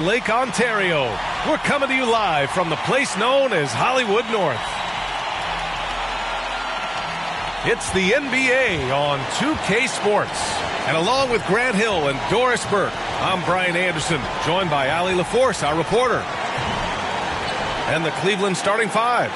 Lake Ontario. We're coming to you live from the place known as Hollywood North. It's the NBA on 2K Sports. And along with Grant Hill and Doris Burke, I'm Brian Anderson, joined by Allie LaForce, our reporter. And the Cleveland starting five.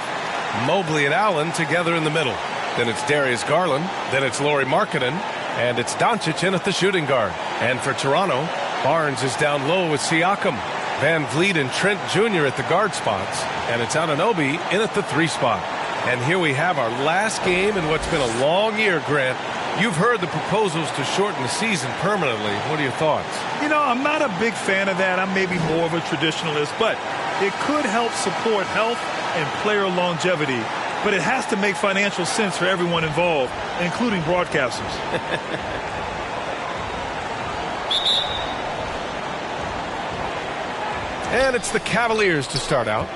Mobley and Allen together in the middle. Then it's Darius Garland. Then it's Lauri Markkanen. And it's Doncic in at the shooting guard. And for Toronto, Barnes is down low with Siakam. Van Vliet and Trent Jr. at the guard spots. And it's Anunoby in at the 3 spot. And here we have our last game in what's been a long year, Grant. You've heard the proposals to shorten the season permanently. What are your thoughts? You know, I'm not a big fan of that. I'm maybe more of a traditionalist, but it could help support health and player longevity. But it has to make financial sense for everyone involved, including broadcasters. And it's the Cavaliers to start out.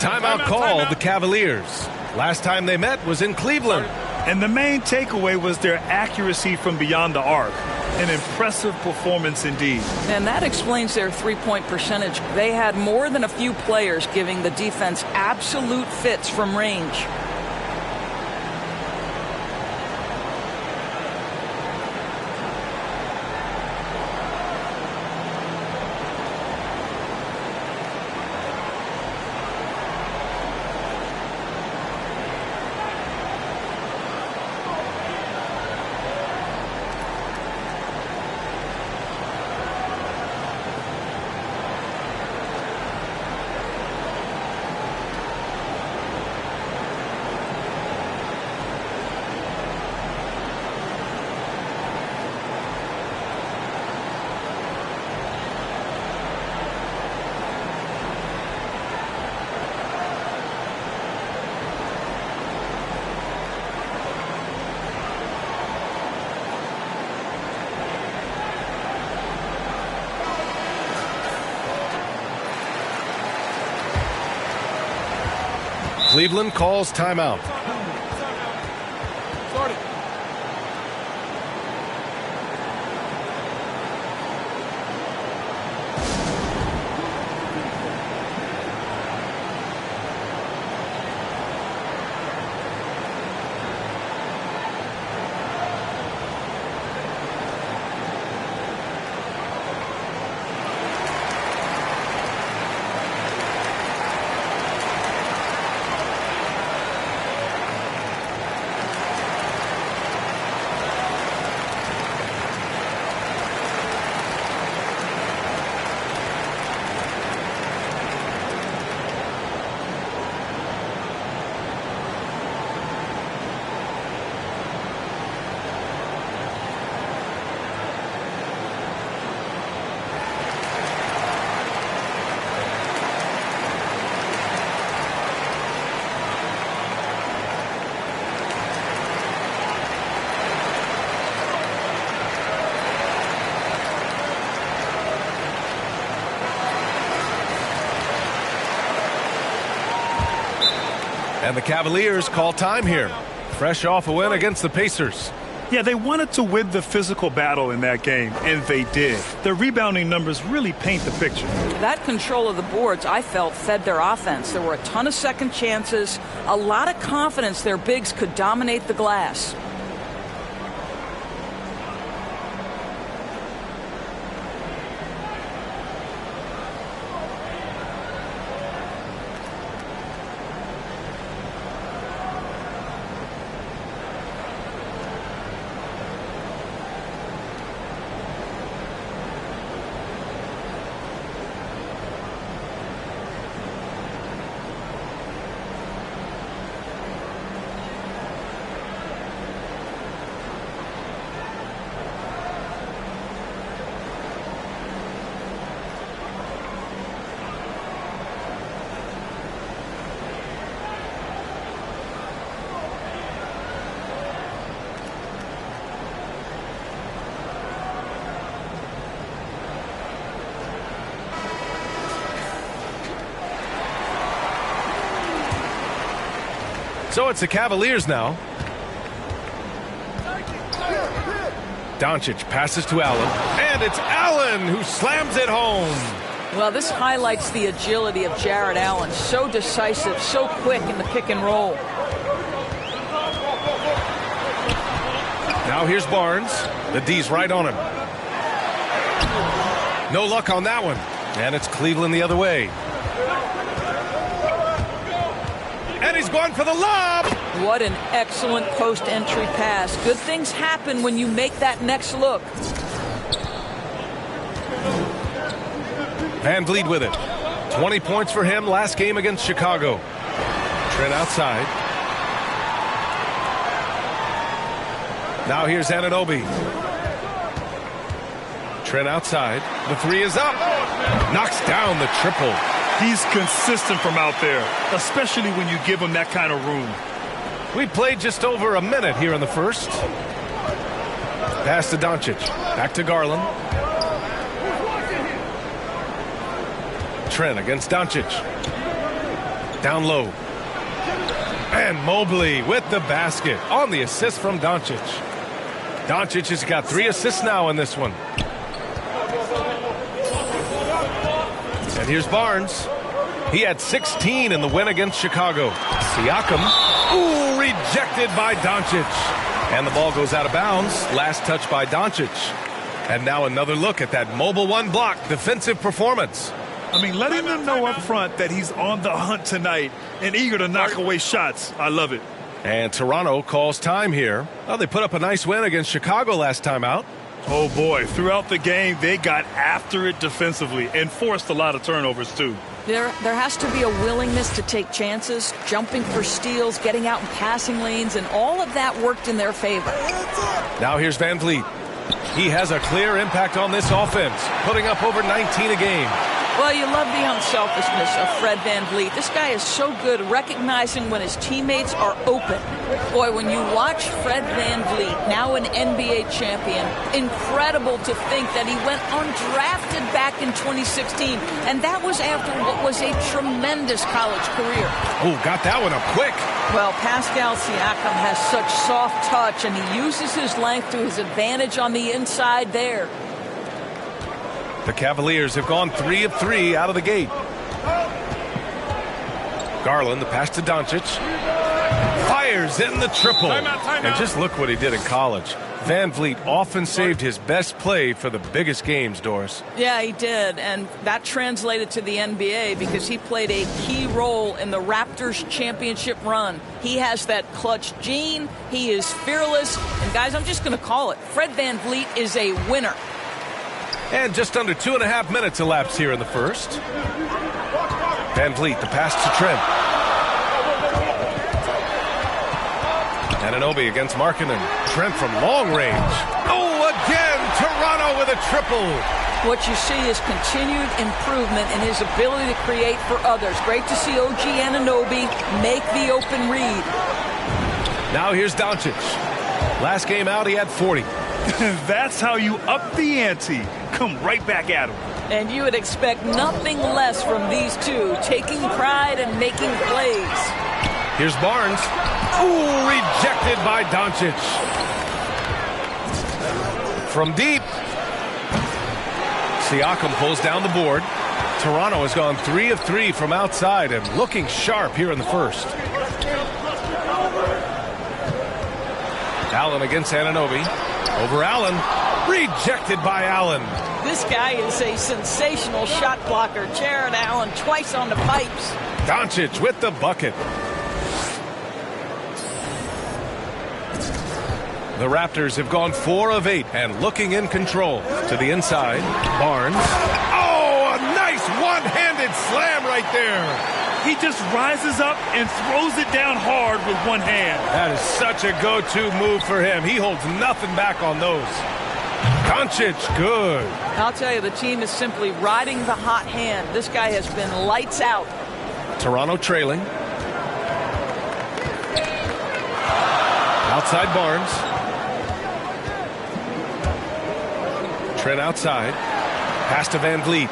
Timeout called the Cavaliers. Last time they met was in Cleveland. And the main takeaway was their accuracy from beyond the arc. An impressive performance indeed. And that explains their three-point percentage. They had more than a few players giving the defense absolute fits from range. Cleveland calls timeout. And the Cavaliers call time here. Fresh off a win against the Pacers. Yeah, they wanted to win the physical battle in that game, and they did. Their rebounding numbers really paint the picture. That control of the boards, I felt, fed their offense. There were a ton of second chances, a lot of confidence their bigs could dominate the glass. So it's the Cavaliers now. Doncic passes to Allen, and it's Allen who slams it home. Well, this highlights the agility of Jared Allen. So decisive, so quick in the pick and roll. Now here's Barnes. The D's right on him. No luck on that one. And it's Cleveland the other way. And he's going for the lob. What an excellent post-entry pass. Good things happen when you make that next look. Van Vliet with it. 20 points for him last game against Chicago. Trent outside. Now here's Anunoby. Trent outside. The three is up. Knocks down the triple. He's consistent from out there, especially when you give him that kind of room. We played just over a minute here in the first. Pass to Doncic. Back to Garland. Trent against Doncic. Down low. And Mobley with the basket on the assist from Doncic. Doncic has got 3 assists now in this one. And here's Barnes. He had 16 in the win against Chicago. Siakam. Ooh, rejected by Doncic. And the ball goes out of bounds. Last touch by Doncic. And now another look at that mobile one block defensive performance. I mean, letting them know up front that he's on the hunt tonight and eager to knock away shots. I love it. And Toronto calls time here. Well, they put up a nice win against Chicago last time out. Oh, boy. Throughout the game, they got after it defensively and forced a lot of turnovers, too. There has to be a willingness to take chances, jumping for steals, getting out in passing lanes, and all of that worked in their favor. Now here's Van Vliet. He has a clear impact on this offense, putting up over 19 a game. Well, you love the unselfishness of Fred Van Vliet. This guy is so good recognizing when his teammates are open. Boy, when you watch Fred Van Vliet, now an NBA champion, incredible to think that he went undrafted back in 2016. And that was after what was a tremendous college career. Oh, got that one up quick. Well, Pascal Siakam has such soft touch, and he uses his length to his advantage on the inside there. The Cavaliers have gone 3 of 3 out of the gate. Garland, the pass to Doncic. Fires in the triple. Timeout. And just look what he did in college. Van Vliet often saved his best play for the biggest games, Doris. Yeah, he did, and that translated to the NBA because he played a key role in the Raptors championship run. He has that clutch gene. He is fearless. And, guys, I'm just going to call it. Fred Van Vliet is a winner. And just under 2.5 minutes elapsed here in the first. Van Vliet, the pass to Trent. Anunoby against Markkanen. Trent from long range. Oh, again, Toronto with a triple. What you see is continued improvement in his ability to create for others. Great to see OG Anunoby make the open read. Now here's Doncic. Last game out, he had 40. That's how you up the ante. Come right back at him. And you would expect nothing less from these two, taking pride and making plays. Here's Barnes. Ooh, rejected by Doncic. From deep. Siakam pulls down the board. Toronto has gone 3 of 3 from outside and looking sharp here in the first. Allen against Anunoby. Over Allen. Rejected by Allen. This guy is a sensational shot blocker. Jared Allen twice on the pipes. Doncic with the bucket. The Raptors have gone 4 of 8 and looking in control. To the inside. Barnes. Oh, a nice one-handed slam right there. He just rises up and throws it down hard with one hand. That is such a go-to move for him. He holds nothing back on those. Doncic, good. I'll tell you, the team is simply riding the hot hand. This guy has been lights out. Toronto trailing. Outside Barnes. Trent outside. Pass to Van Vliet.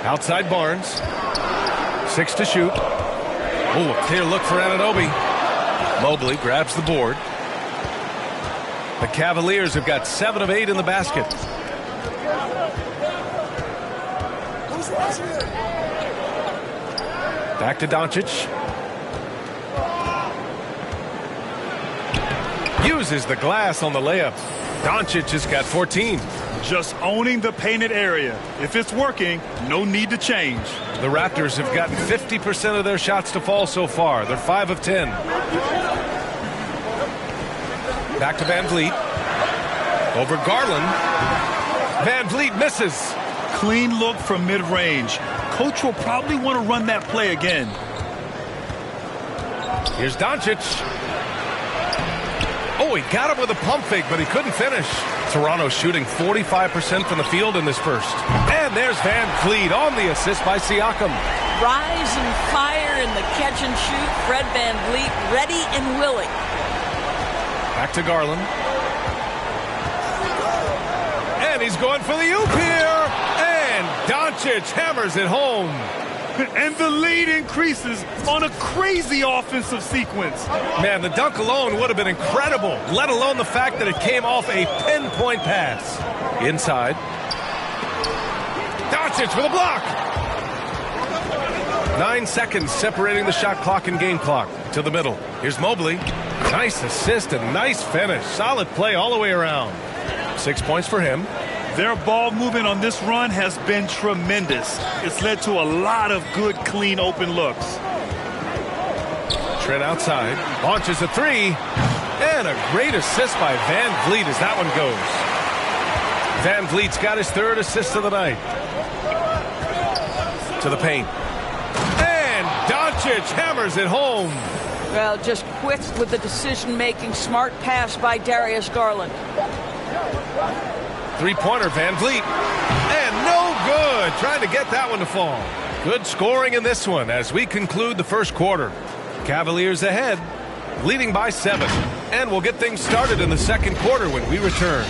Outside Barnes. 6 to shoot. Oh, a clear look for Anunoby. Mobley grabs the board. The Cavaliers have got 7 of 8 in the basket. Back to Doncic. Uses the glass on the layup. Doncic has got 14. Just owning the painted area. If it's working, no need to change. The Raptors have gotten 50% of their shots to fall so far. They're 5 of 10. Back to Van Vliet. Over Garland. Van Vliet misses. Clean look from mid-range. Coach will probably want to run that play again. Here's Doncic. Oh, he got him with a pump fake, but he couldn't finish. Toronto shooting 45% from the field in this first. And there's Van Vliet on the assist by Siakam. Rise and fire in the catch and shoot. Fred Van Vliet ready and willing. Back to Garland. And he's going for the oop here. And Doncic hammers it home. And the lead increases on a crazy offensive sequence. Man, the dunk alone would have been incredible, let alone the fact that it came off a pinpoint pass. Inside. Doncic with a block. 9 seconds separating the shot clock and game clock. To the middle. Here's Mobley. Nice assist and nice finish. Solid play all the way around. 6 points for him. Their ball movement on this run has been tremendous. It's led to a lot of good, clean, open looks. Trent outside. Launches a three. And a great assist by Van Vliet as that one goes. Van Vliet's got his 3rd assist of the night. To the paint. And Doncic hammers it home. Well, just quick with the decision-making. Smart pass by Darius Garland. Three-pointer, Van Vliet. And no good. Trying to get that one to fall. Good scoring in this one as we conclude the first quarter. Cavaliers ahead, leading by 7. And we'll get things started in the second quarter when we return.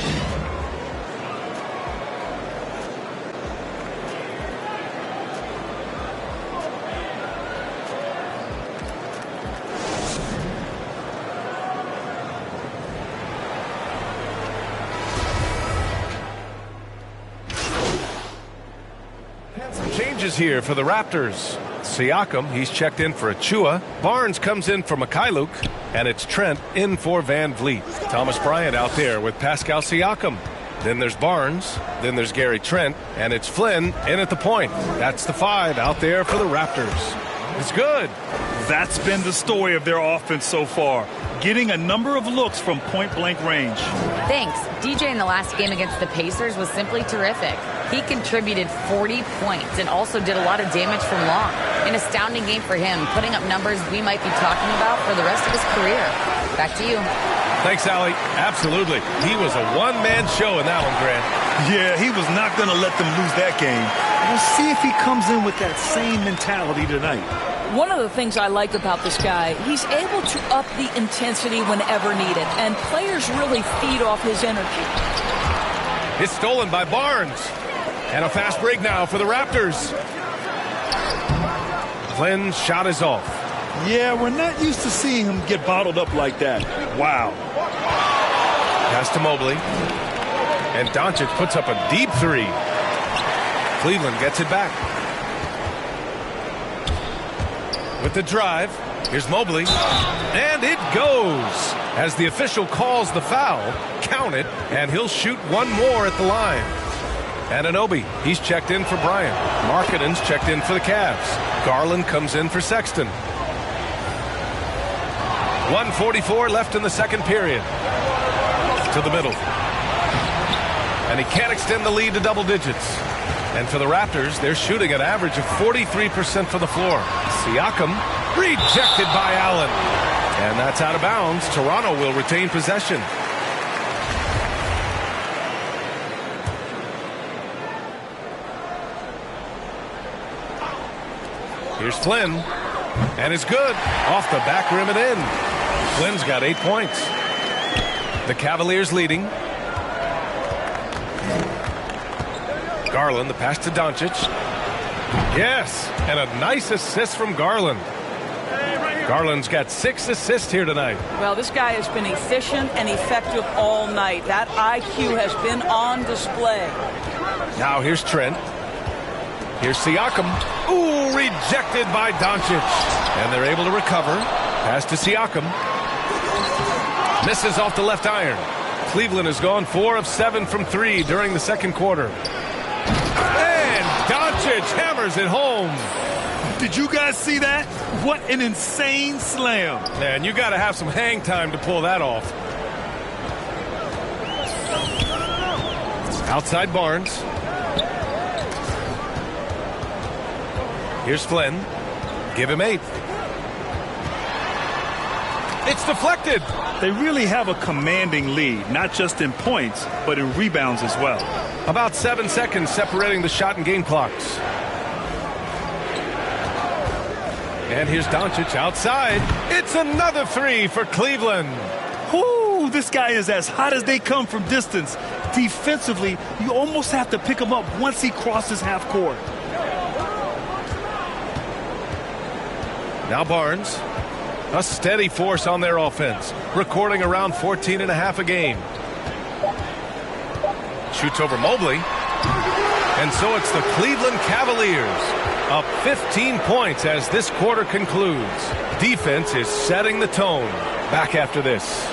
Here for the Raptors. Siakam, he's checked in for Achua. Barnes comes in for Mikhailuk. And it's Trent in for Van Vliet. Thomas Bryant out there with Pascal Siakam. Then there's Barnes. Then there's Gary Trent. And it's Flynn in at the point. That's the 5 out there for the Raptors. It's good. That's been the story of their offense so far. Getting a number of looks from point-blank range. Thanks. DJ in the last game against the Pacers was simply terrific. He contributed 40 points and also did a lot of damage from long. An astounding game for him, putting up numbers we might be talking about for the rest of his career. Back to you. Thanks, Allie. Absolutely. He was a one-man show in that one, Grant. Yeah, he was not going to let them lose that game. We'll see if he comes in with that same mentality tonight. One of the things I like about this guy, he's able to up the intensity whenever needed, and players really feed off his energy. It's stolen by Barnes. And a fast break now for the Raptors. Flynn's shot is off. Yeah, we're not used to seeing him get bottled up like that. Wow. Pass to Mobley. And Doncic puts up a deep 3. Cleveland gets it back. With the drive, here's Mobley. And it goes. As the official calls the foul, count it, and he'll shoot one more at the line. Anunoby, he's checked in for Bryant. Markkanen's checked in for the Cavs. Garland comes in for Sexton. 1:44 left in the second period. To the middle. And he can't extend the lead to double digits. And for the Raptors, they're shooting an average of 43% from the floor. Siakam rejected by Allen. And that's out of bounds. Toronto will retain possession. Here's Flynn. And it's good. Off the back rim and in. Flynn's got 8 points. The Cavaliers leading. Garland, the pass to Doncic. Yes, and a nice assist from Garland. Garland's got 6 assists here tonight. Well, this guy has been efficient and effective all night. That IQ has been on display. Now here's Trent. Here's Siakam. Ooh, rejected by Doncic. And they're able to recover. Pass to Siakam. Misses off the left iron. Cleveland has gone 4 of 7 from 3 during the second quarter. And Doncic hammers it home. Did you guys see that? What an insane slam. Man, you got to have some hang time to pull that off. Outside Barnes. Here's Flynn. Give him 8. It's deflected. They really have a commanding lead, not just in points, but in rebounds as well. About 7 seconds separating the shot and game clocks. And here's Doncic outside. It's another 3 for Cleveland. Whoo, this guy is as hot as they come from distance. Defensively, you almost have to pick him up once he crosses half court. Now Barnes. A steady force on their offense, recording around 14.5 a game. Shoots over Mobley. And so it's the Cleveland Cavaliers up 15 points as this quarter concludes. Defense is setting the tone. Back after this.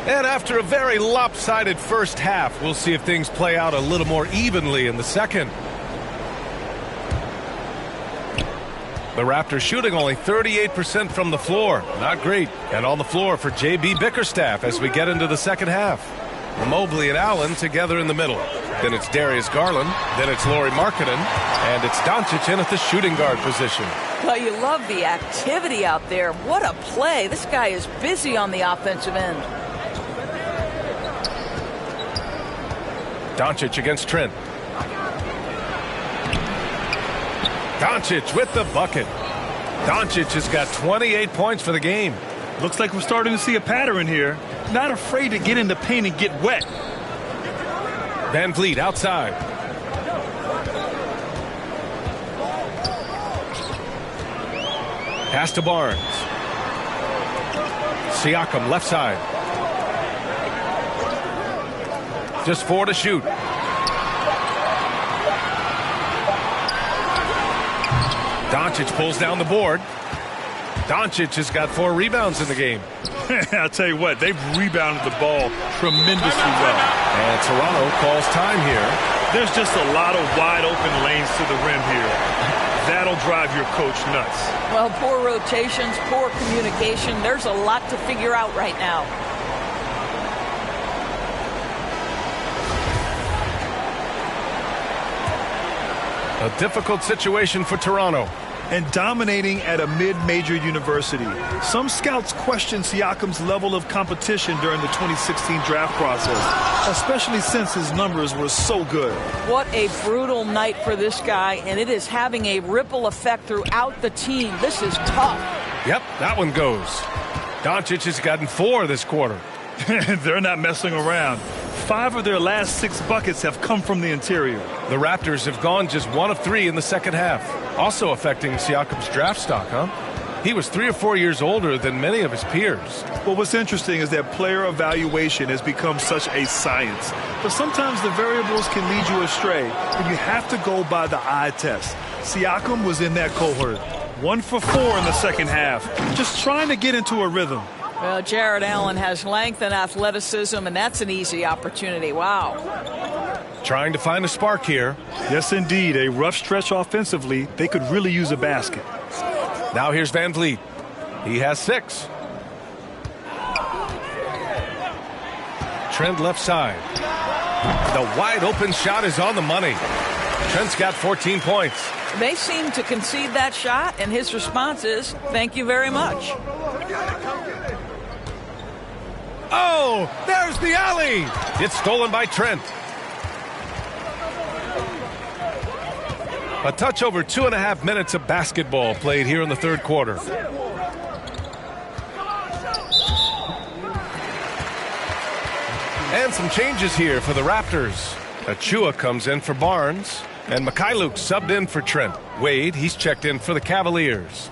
And after a very lopsided first half, we'll see if things play out a little more evenly in the second. The Raptors shooting only 38% from the floor. Not great. And on the floor for J.B. Bickerstaff as we get into the second half. Mobley and Allen together in the middle. Then it's Darius Garland. Then it's Lauri Markkanen. And it's Doncic in at the shooting guard position. Well, you love the activity out there. What a play. This guy is busy on the offensive end. Doncic against Trent. Doncic with the bucket. Doncic has got 28 points for the game. Looks like we're starting to see a pattern here. Not afraid to get in the paint and get wet. Van Vliet outside. Pass to Barnes. Siakam left side. Just 4 to shoot. Doncic pulls down the board. Doncic has got 4 rebounds in the game. I'll tell you what, they've rebounded the ball tremendously well. And Toronto calls time here. There's just a lot of wide open lanes to the rim here. That'll drive your coach nuts. Well, poor rotations, poor communication. There's a lot to figure out right now. A difficult situation for Toronto. And dominating at a mid-major university. Some scouts question Siakam's level of competition during the 2016 draft process, especially since his numbers were so good. What a brutal night for this guy, and it is having a ripple effect throughout the team. This is tough. Yep, that one goes. Doncic has gotten 4 this quarter. They're not messing around. 5 of their last 6 buckets have come from the interior. The Raptors have gone just 1 of 3 in the second half. Also affecting Siakam's draft stock, huh? He was 3 or 4 years older than many of his peers. Well, what's interesting is that player evaluation has become such a science. But sometimes the variables can lead you astray, and you have to go by the eye test. Siakam was in that cohort. 1 for 4 in the second half. Just trying to get into a rhythm. Well, Jared Allen has length and athleticism, and that's an easy opportunity. Wow. Trying to find a spark here. Yes, indeed. A rough stretch offensively. They could really use a basket. Now here's Van Vliet. He has 6. Trent left side. The wide open shot is on the money. Trent's got 14 points. They seem to concede that shot, and his response is, thank you very much. Oh, there's the alley. It's stolen by Trent. A touch over 2.5 minutes of basketball played here in the third quarter. And some changes here for the Raptors. Achua comes in for Barnes. And Mikhailuk subbed in for Trent. Wade, he's checked in for the Cavaliers.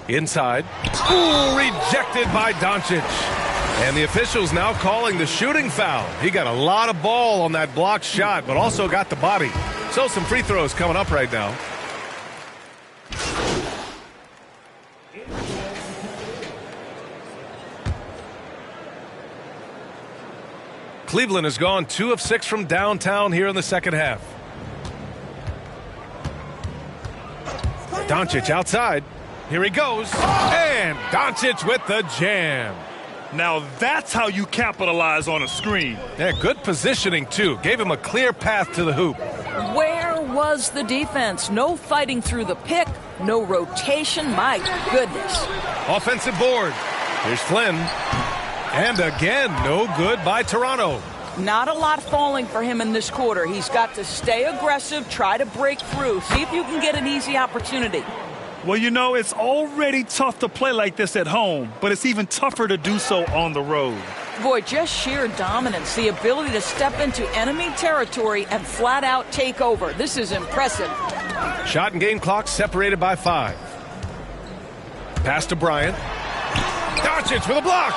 Inside. Ooh, rejected by Doncic. And the officials now calling the shooting foul. He got a lot of ball on that blocked shot, but also got the body. So some free throws coming up right now. Cleveland has gone 2 of 6 from downtown here in the second half. Doncic outside. Here he goes. And Doncic with the jam. Now that's how you capitalize on a screen. Yeah, good positioning, too. Gave him a clear path to the hoop. Where was the defense? No fighting through the pick. No rotation. My goodness. Offensive board. Here's Flynn. And again, no good by Toronto. Not a lot falling for him in this quarter. He's got to stay aggressive, try to break through, see if you can get an easy opportunity. Well, you know, it's already tough to play like this at home, but it's even tougher to do so on the road. Boy, just sheer dominance, the ability to step into enemy territory and flat out take over. This is impressive. Shot and game clock separated by 5. Pass to Bryant. Doncic with a block.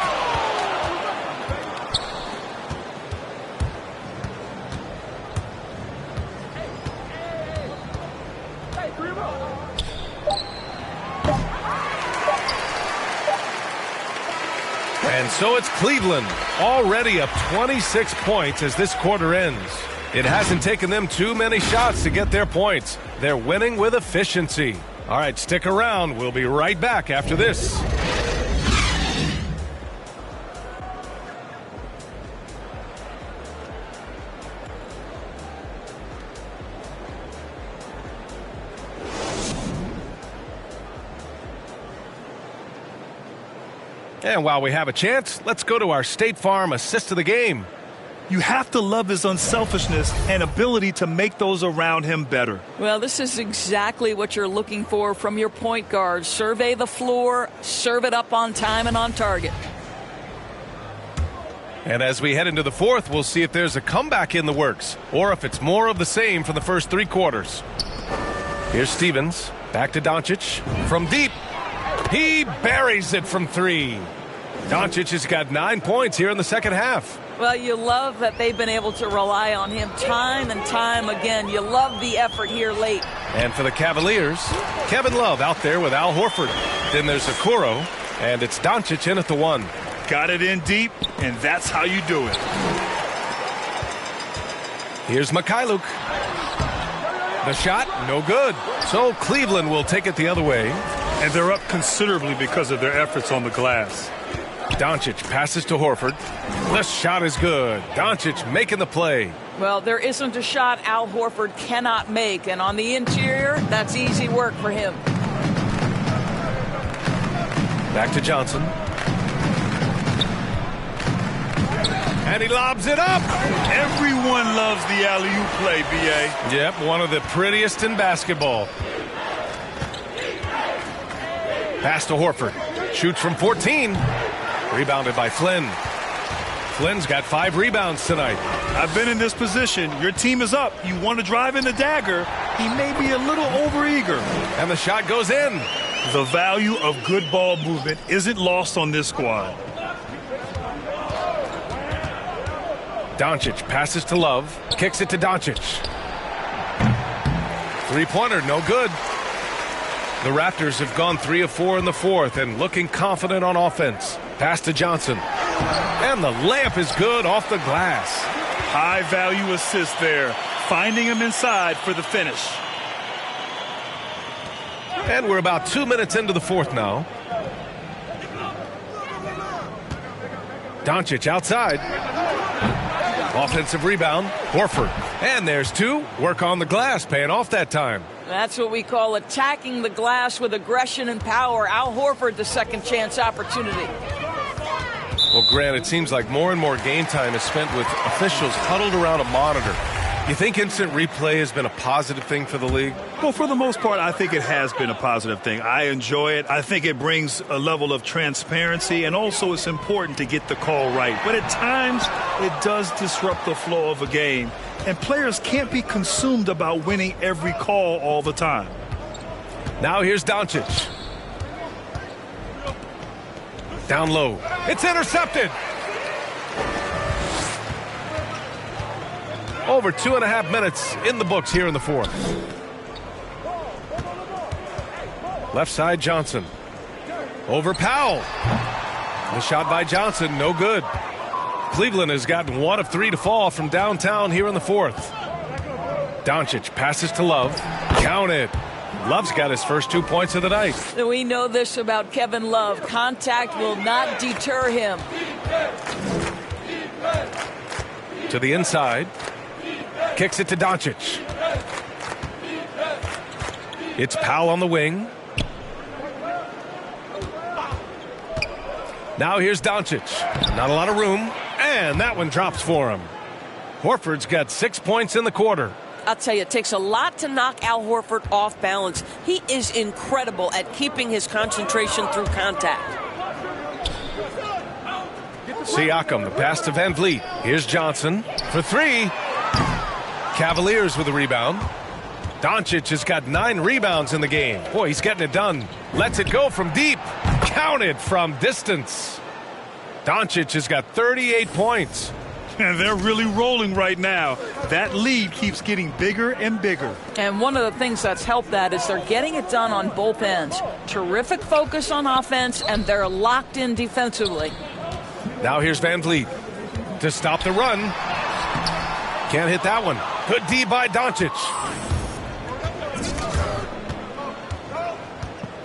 And so it's Cleveland, already up 26 points as this quarter ends. It hasn't taken them too many shots to get their points. They're winning with efficiency. All right, stick around. We'll be right back after this. And while we have a chance, let's go to our State Farm assist of the game. You have to love his unselfishness and ability to make those around him better. Well, this is exactly what you're looking for from your point guard. Survey the floor, serve it up on time and on target. And as we head into the fourth, we'll see if there's a comeback in the works or if it's more of the same from the first 3 quarters. Here's Stevens. Back to Doncic. From deep. He buries it from 3. Doncic has got 9 points here in the second half. Well, you love that they've been able to rely on him time and time again. You love the effort here late. And for the Cavaliers, Kevin Love out there with Al Horford. Then there's Okoro, and it's Doncic in at the 1. Got it in deep, and that's how you do it. Here's Mikhailuk. The shot, no good. So Cleveland will take it the other way. And they're up considerably because of their efforts on the glass. Doncic passes to Horford. The shot is good. Doncic making the play. Well, there isn't a shot Al Horford cannot make. And on the interior, that's easy work for him. Back to Johnson. And he lobs it up. Everyone loves the alley-oop play, B.A. Yep, one of the prettiest in basketball. Pass to Horford. Shoots from 14. Rebounded by Flynn. Flynn's got 5 rebounds tonight. I've been in this position. Your team is up. You want to drive in the dagger. He may be a little overeager. And the shot goes in. The value of good ball movement isn't lost on this squad. Doncic passes to Love. Kicks it to Doncic. 3-pointer, no good. The Raptors have gone 3 of 4 in the fourth and looking confident on offense. Pass to Johnson. And the layup is good off the glass. High value assist there. Finding him inside for the finish. And we're about 2 minutes into the fourth now. Doncic outside. Offensive rebound. Horford. And there's 2. Work on the glass, paying off that time. That's what we call attacking the glass with aggression and power. Al Horford, the second chance opportunity. Well, Grant, it seems like more and more game time is spent with officials huddled around a monitor. You think instant replay has been a positive thing for the league? Well, for the most part, I think it has been a positive thing. I enjoy it. I think it brings a level of transparency, and also it's important to get the call right. But at times, it does disrupt the flow of a game, and players can't be consumed about winning every call all the time. Now here's Doncic. Down low. It's intercepted. Over 2.5 minutes in the books here in the fourth. Left side, Johnson. Over Powell. The shot by Johnson, no good. Cleveland has gotten 1 of 3 to fall from downtown here in the fourth. Doncic passes to Love. Count it. Love's got his first 2 points of the night. We know this about Kevin Love. Contact will not deter him. To the inside. Kicks it to Doncic. It's Powell on the wing. Now here's Doncic. Not a lot of room. And that one drops for him. Horford's got 6 points in the quarter. I'll tell you, it takes a lot to knock Al Horford off balance. He is incredible at keeping his concentration through contact. Siakam, the pass to Van Vliet. Here's Johnson for 3. Cavaliers with a rebound. Doncic has got 9 rebounds in the game. Boy, he's getting it done. Lets it go from deep. Counted from distance. Doncic has got 38 points. And they're really rolling right now. That lead keeps getting bigger and bigger. And one of the things that's helped that is they're getting it done on both ends. Terrific focus on offense, and they're locked in defensively. Now here's Van Vliet to stop the run. Can't hit that one. Good D by Doncic.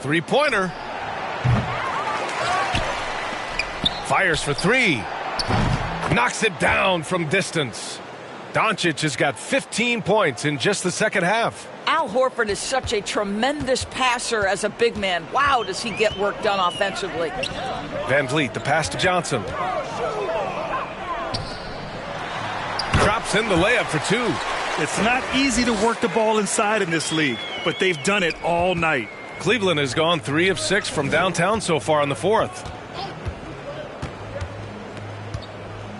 3-pointer. Fires for 3. Knocks it down from distance. Doncic has got 15 points in just the second half. Al Horford is such a tremendous passer as a big man. Wow, does he get work done offensively. Van Vliet, the pass to Johnson. Drops in the layup for 2. It's not easy to work the ball inside in this league, but they've done it all night. Cleveland has gone 3 of 6 from downtown so far in the fourth.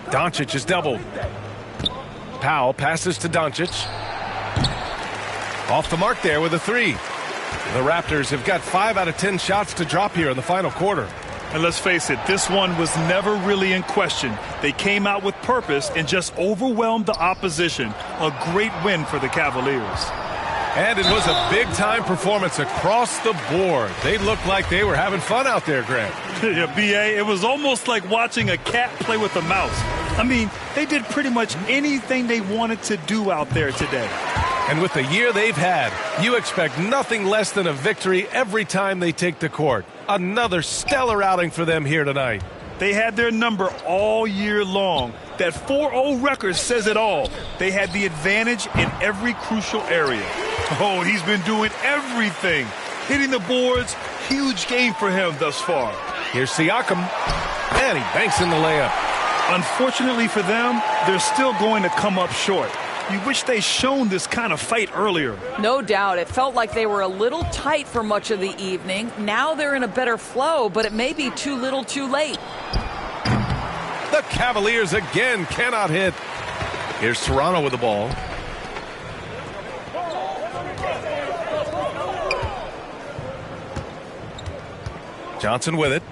Doncic is doubled. Powell passes to Doncic. Off the mark there with a 3. The Raptors have got 5 out of 10 shots to drop here in the final quarter. And let's face it, this one was never really in question. They came out with purpose and just overwhelmed the opposition. A great win for the Cavaliers. And it was a big-time performance across the board. They looked like they were having fun out there, Grant. Yeah, B.A., it was almost like watching a cat play with a mouse. I mean, they did pretty much anything they wanted to do out there today. And with the year they've had, you expect nothing less than a victory every time they take the court. Another stellar outing for them here tonight. They had their number all year long. That 4-0 record says it all. They had the advantage in every crucial area. Oh, he's been doing everything. Hitting the boards, huge game for him thus far. Here's Siakam, and he banks in the layup. Unfortunately for them, they're still going to come up short. You wish they'd shown this kind of fight earlier. No doubt. It felt like they were a little tight for much of the evening. Now they're in a better flow, but it may be too little too late. The Cavaliers again cannot hit. Here's Toronto with the ball. Johnson with it.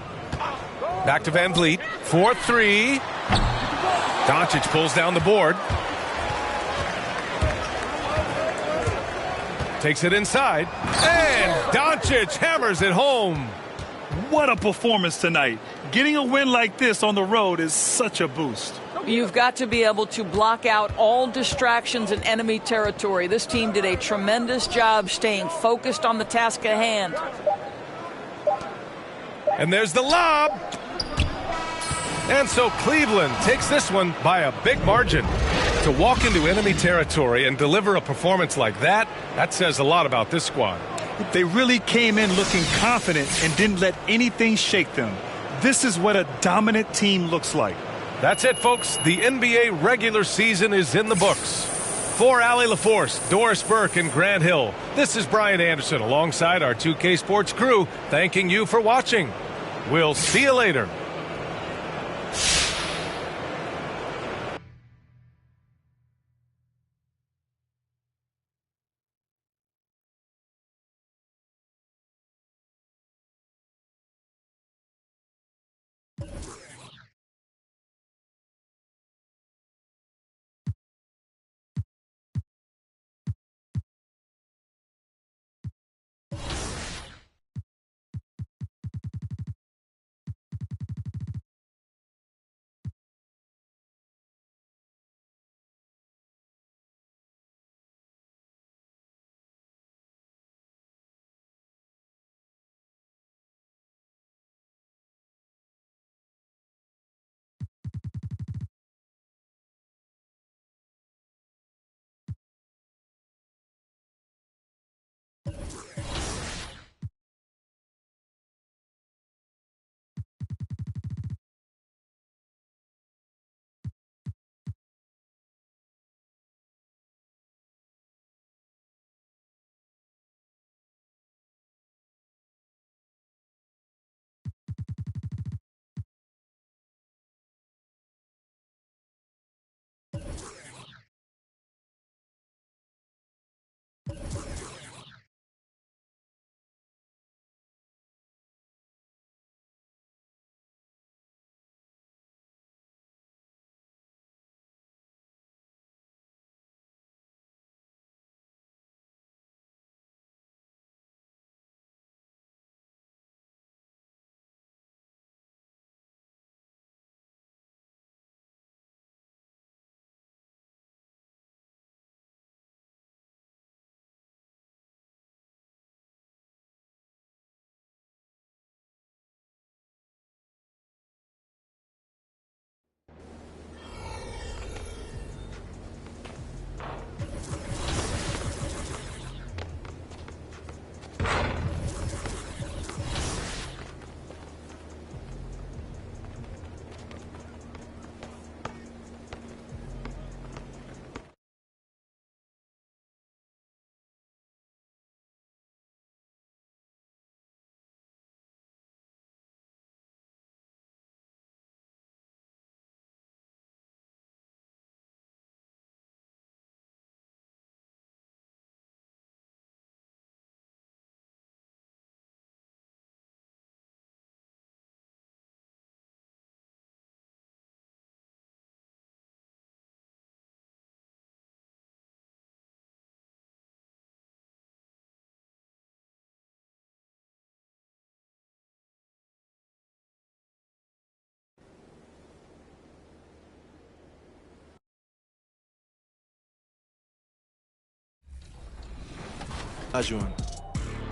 Back to Van Vliet. 4-3. Doncic pulls down the board. Takes it inside. And Doncic hammers it home. What a performance tonight. Getting a win like this on the road is such a boost. You've got to be able to block out all distractions in enemy territory. This team did a tremendous job staying focused on the task at hand. And there's the lob. And so Cleveland takes this one by a big margin. To walk into enemy territory and deliver a performance like that, that says a lot about this squad. They really came in looking confident and didn't let anything shake them. This is what a dominant team looks like. That's it, folks. The NBA regular season is in the books. For Allie LaForce, Doris Burke, and Grant Hill, this is Brian Anderson alongside our 2K Sports crew, thanking you for watching. We'll see you later.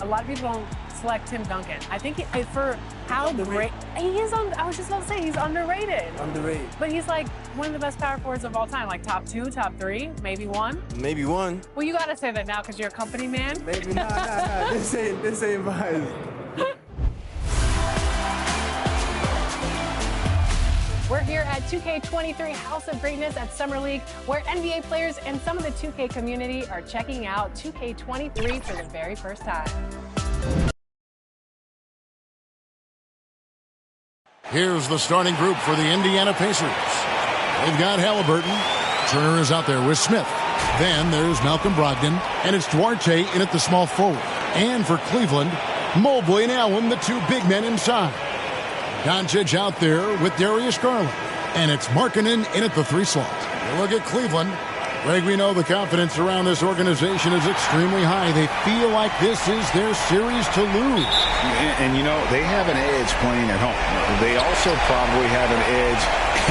A lot of people don't select Tim Duncan. I think for how great he is I was just about to say he's underrated. Underrated. But he's like one of the best power forwards of all time, like top 2, top 3, maybe 1. Maybe 1. Well, you got to say that now because you're a company man. Maybe nah. This ain't biased. We're here at 2K23 House of Greatness at Summer League, where NBA players and some of the 2K community are checking out 2K23 for the very first time. Here's the starting group for the Indiana Pacers. They've got Halliburton. Turner is out there with Smith. Then there's Malcolm Brogdon, and it's Duarte in at the small forward. And for Cleveland, Mobley and Allen, the two big men inside. Doncic out there with Darius Garland. And it's Markkanen in at the 3 slot. Look at Cleveland. Greg, we know the confidence around this organization is extremely high. They feel like this is their series to lose. And you know, they have an edge playing at home. They also probably have an edge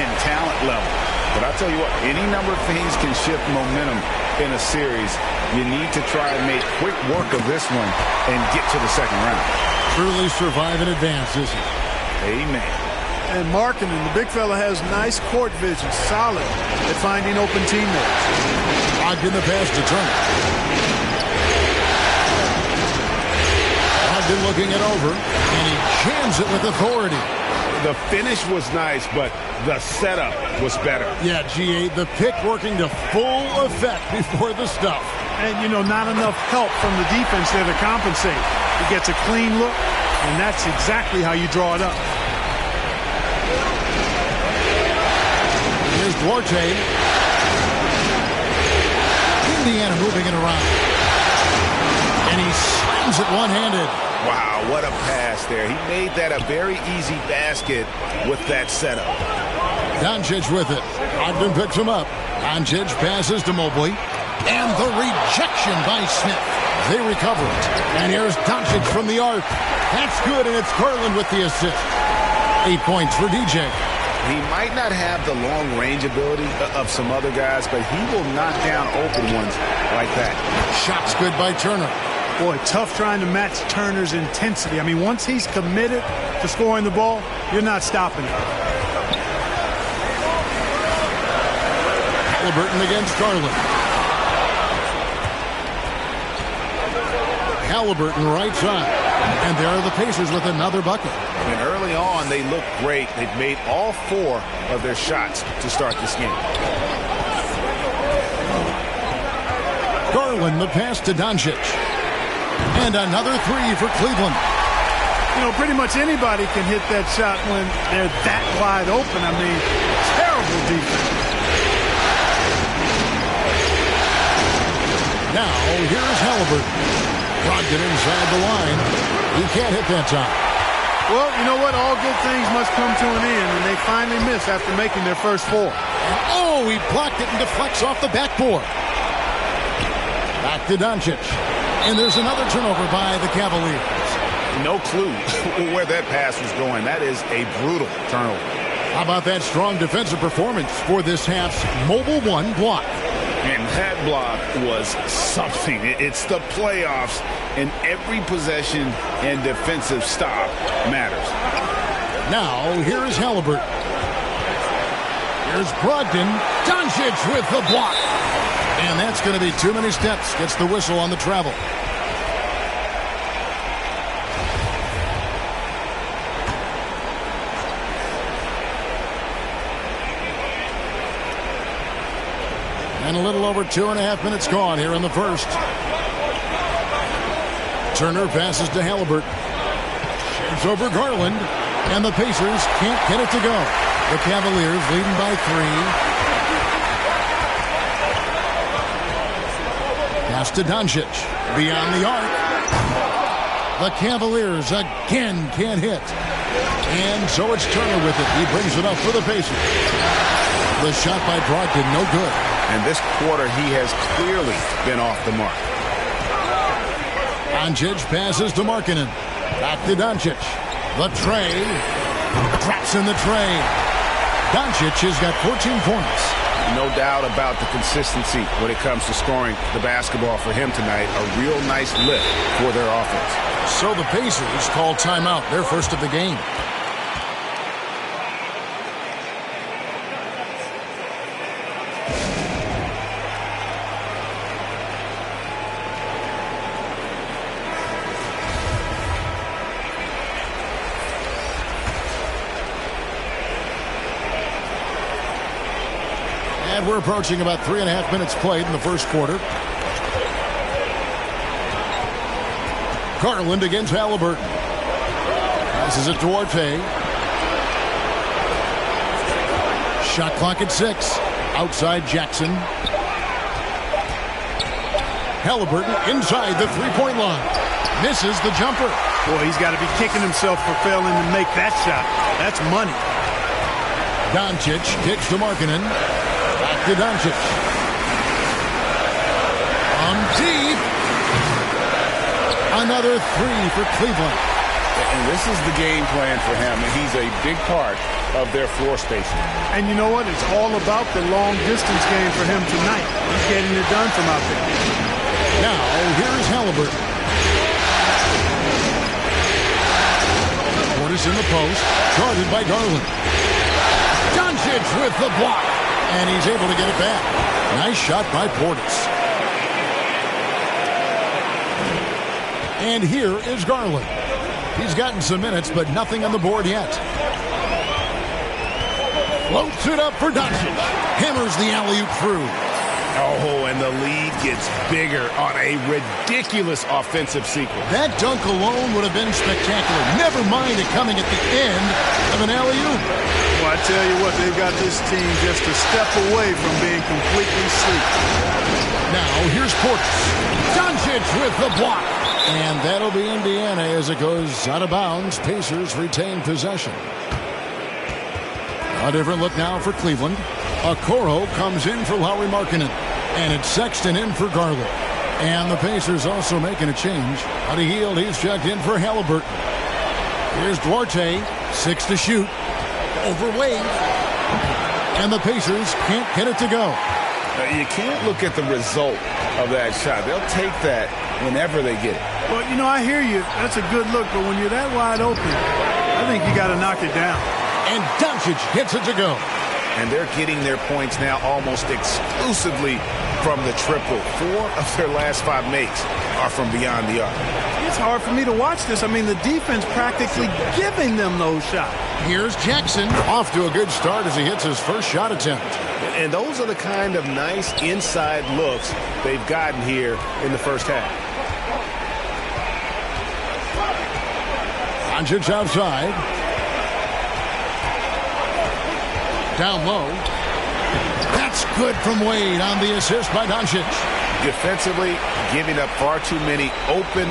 in talent level. But I tell you what, any number of things can shift momentum in a series. You need to try and make quick work of this one and get to the second round. Truly survive and advance, isn't it? Amen. And Markkanen, the big fella, has nice court vision, solid at finding open teammates. Brogdon the pass to Turner. Brogdon looking it over, and he jams it with authority. The finish was nice, but the setup was better. Yeah, GA, the pick working to full effect before the stuff. And, not enough help from the defense there to compensate. He gets a clean look, and that's exactly how you draw it up. Here's Duarte. Indiana moving it around. And he slams it one-handed. Wow, what a pass there. He made that a very easy basket with that setup. Doncic with it. Ogden picks him up. Doncic passes to Mobley. And the rejection by Smith. They recover it. And here's Doncic from the arc. That's good, and it's Garland with the assist. 8 points for DJ. He might not have the long-range ability of some other guys, but he will knock down open ones like that. Shot's good by Turner. Boy, tough trying to match Turner's intensity. I mean, once he's committed to scoring the ball, you're not stopping him. Halliburton against Garland. Halliburton right side. And there are the Pacers with another bucket. And early on, they looked great. They've made all 4 of their shots to start this game. Garland, the pass to Doncic. And another 3 for Cleveland. Pretty much anybody can hit that shot when they're that wide open. I mean, terrible defense. Now, here's Halliburton. Brogdon inside the line. He can't hit that time. Well, you know what? All good things must come to an end, and they finally miss after making their first 4. Oh, he blocked it and deflects off the backboard. Back to Doncic. And there's another turnover by the Cavaliers. No clue where that pass was going. That is a brutal turnover. How about that strong defensive performance for this half's Mobile One block? And that block was something. It's the playoffs, and every possession and defensive stop matters. Now, here is Halliburton. Here's Brogdon. Doncic with the block. And that's going to be too many steps. Gets the whistle on the travel. And a little over 2.5 minutes gone here in the first. Turner passes to Halliburton. Shaves over Garland. And the Pacers can't get it to go. The Cavaliers leading by 3. Pass to Doncic. Beyond the arc. The Cavaliers again can't hit. And so it's Turner with it. He brings it up for the Pacers. The shot by Brogdon, no good. And this quarter, he has clearly been off the mark. Doncic passes to Markkanen. Back to Doncic. The tray. Traps in the tray. Doncic has got 14 points. No doubt about the consistency when it comes to scoring the basketball for him tonight. A real nice lift for their offense. So the Pacers call timeout, their first of the game. And we're approaching about 3.5 minutes played in the first quarter. Garland against Halliburton. Passes it to Duarte. Shot clock at 6. Outside Jackson. Halliburton inside the three-point line. Misses the jumper. Boy, he's got to be kicking himself for failing to make that shot. That's money. Doncic kicks to Markkanen. Back to Doncic. Deep. Another 3 for Cleveland. And this is the game plan for him. And he's a big part of their floor spacing. And you know what? It's all about the long-distance game for him tonight. He's getting it done from out there. Now, here's Halliburton. Portis in the post. Guarded by Garland. Doncic with the block. And he's able to get it back. Nice shot by Portis. And here is Garland. He's gotten some minutes, but nothing on the board yet. Floats it up for Doncic. Hammers the alley-oop through. Oh, and the lead gets bigger on a ridiculous offensive sequence. That dunk alone would have been spectacular. Never mind it coming at the end of an alley-oop. Well, I tell you what, they've got this team just a step away from being completely sleek. Now, here's Portis. Doncic with the block. And that'll be Indiana as it goes out of bounds. Pacers retain possession. A different look now for Cleveland. Okoro comes in for Lauri Markkanen. And it's Sexton in for Garland. And the Pacers also making a change. Buddy Hield, he's checked in for Halliburton. Here's Duarte, 6 to shoot. Overweight. And the Pacers can't get it to go. You can't look at the result of that shot. They'll take that whenever they get it. Well, you know, I hear you. That's a good look, but when you're that wide open, I think you got to knock it down. And Doncic hits it to go. And they're getting their points now almost exclusively from the triple. 4 of their last 5 makes are from beyond the arc. It's hard for me to watch this. I mean, the defense practically giving them those shots. Here's Jackson. Off to a good start as he hits his first shot attempt. And those are the kind of nice inside looks they've gotten here in the first half. Doncic outside. Down low. That's good from Wade on the assist by Doncic. Defensively, giving up far too many open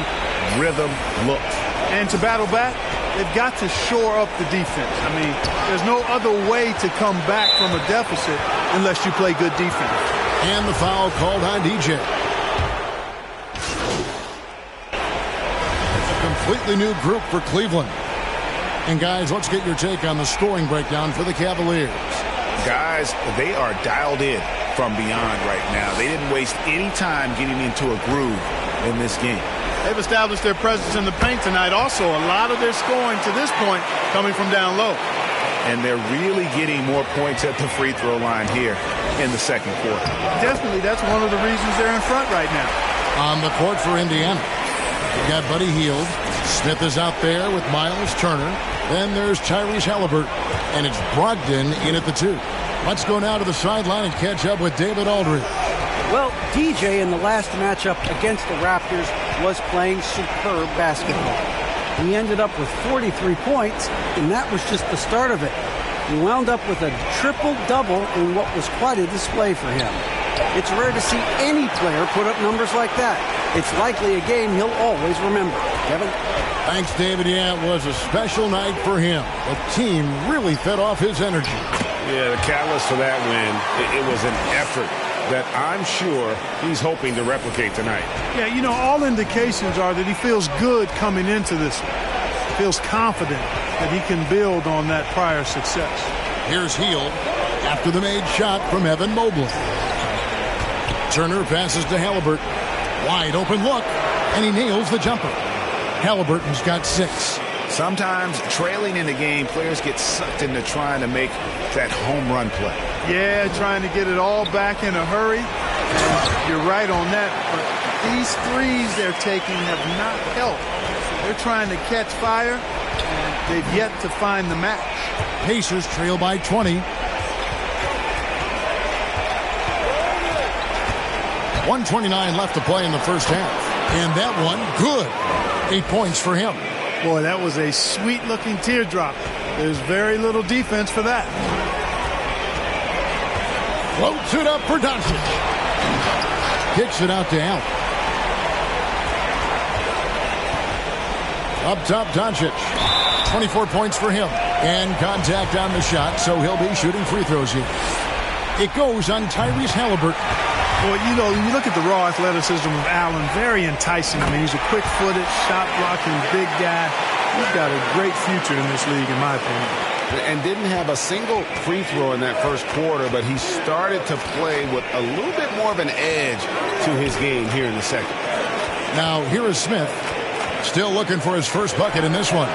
rhythm looks. And to battle back, they've got to shore up the defense. I mean, there's no other way to come back from a deficit unless you play good defense. And the foul called on DJ. It's a completely new group for Cleveland. And guys, let's get your take on the scoring breakdown for the Cavaliers. Guys, they are dialed in from beyond right now. They didn't waste any time getting into a groove in this game. They've established their presence in the paint tonight. Also, a lot of their scoring to this point coming from down low. And they're really getting more points at the free throw line here in the second quarter. Definitely, that's one of the reasons they're in front right now. On the court for Indiana, we've got Buddy Hield. Smith is out there with Miles Turner. Then there's Tyrese Halliburton. And it's Brogdon in at the 2. Let's go now to the sideline and catch up with David Aldridge. Well, DJ in the last matchup against the Raptors was playing superb basketball. He ended up with 43 points, and that was just the start of it. He wound up with a triple-double in what was quite a display for him. It's rare to see any player put up numbers like that. It's likely a game he'll always remember. Kevin? Thanks, David. Yeah, it was a special night for him. The team really fed off his energy. Yeah, the catalyst for that win, it was an effort that I'm sure he's hoping to replicate tonight. Yeah, you know, all indications are that he feels good coming into this one. Feels confident that he can build on that prior success. Here's Hield after the made shot from Evan Mobley. Turner passes to Halliburton. Wide open look, and he nails the jumper. Halliburton's got 6. Sometimes trailing in the game, players get sucked into trying to make that home run play. Yeah, trying to get it all back in a hurry. You're right on that. But these threes they're taking have not helped. They're trying to catch fire, and they've yet to find the match. Pacers trail by 20. 1:29 left to play in the first half. And that one, good. 8 points for him. Boy, that was a sweet-looking teardrop. There's very little defense for that. Floats it up for Doncic. Kicks it out to Allen. Up top, Doncic. 24 points for him. And contact on the shot, so he'll be shooting free throws here. It goes on Tyrese Halliburton. Well, you know, when you look at the raw athleticism of Allen, very enticing. I mean, he's a quick-footed, shot-blocking big guy. He's got a great future in this league, in my opinion. And didn't have a single free throw in that first quarter, but he started to play with a little bit more of an edge to his game here in the second. Now, here is Smith, still looking for his first bucket in this one.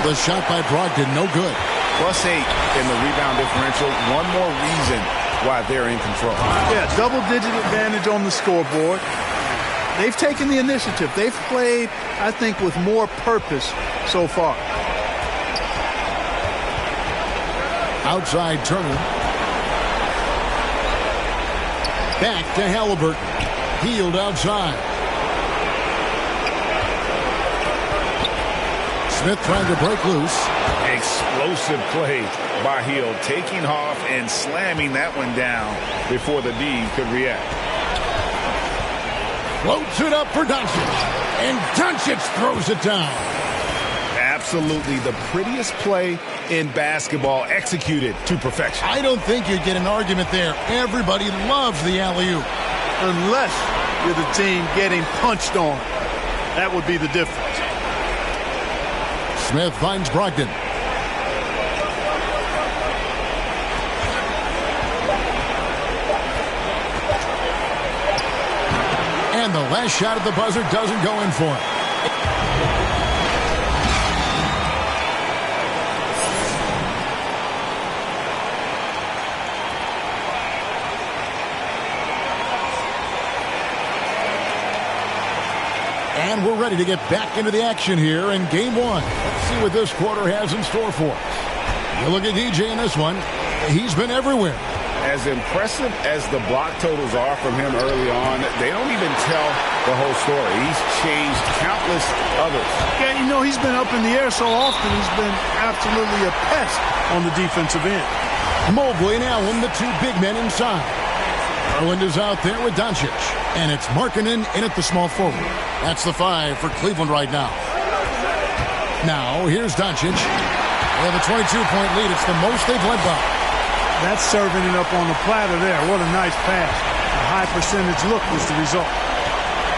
The shot by Brogdon, no good. +8 in the rebound differential. One more reason why they're in control. Yeah, double-digit advantage on the scoreboard. They've taken the initiative. They've played, I think, with more purpose so far. Outside Turner. Back to Halliburton. Healed outside. Smith trying to break loose. Explosive play by Hill, taking off and slamming that one down before the D could react. Floats it up for Doncic. And Doncic throws it down. Absolutely the prettiest play in basketball, executed to perfection. I don't think you'd get an argument there. Everybody loves the alley-oop. Unless you're the team getting punched on. That would be the difference. Smith finds Brogdon. And the last shot at the buzzer doesn't go in for him. And we're ready to get back into the action here in game one. Let's see what this quarter has in store for us. You look at DJ in this one. He's been everywhere. As impressive as the block totals are from him early on, they don't even tell the whole story. He's changed countless others. Yeah, you know, he's been up in the air so often, he's been absolutely a pest on the defensive end. Mobley and Allen, the two big men inside. Garland is out there with Doncic. And it's Markkanen in at the small forward. That's the 5 for Cleveland right now. Now, here's Doncic. They have a 22-point lead. It's the most they've led by. That's serving it up on the platter there. What a nice pass. A high percentage look was the result.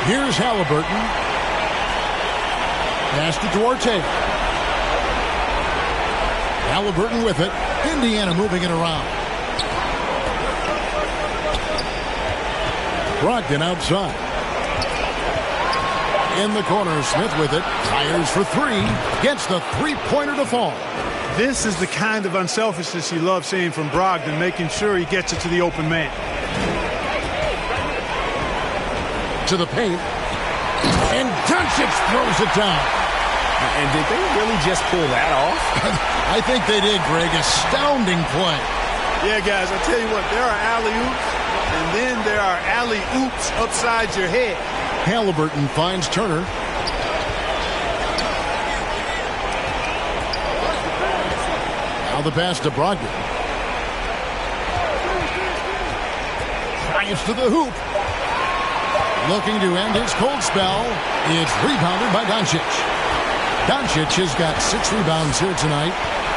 Here's Halliburton. Pass to Duarte. Halliburton with it. Indiana moving it around. Brogdon outside. In the corner, Smith with it. Fires for three. Gets the three-pointer to fall. This is the kind of unselfishness you love seeing from Brogdon, making sure he gets it to the open man. To the paint. And Doncic throws it down. And did they really just pull that off? I think they did, Greg. Astounding play. Yeah, guys, I tell you what, there are alley-oops, and then there are alley-oops upside your head. Halliburton finds Turner. Now the pass to Brogdon. Drives to the hoop. Looking to end his cold spell. It's rebounded by Doncic. Doncic has got 6 rebounds here tonight.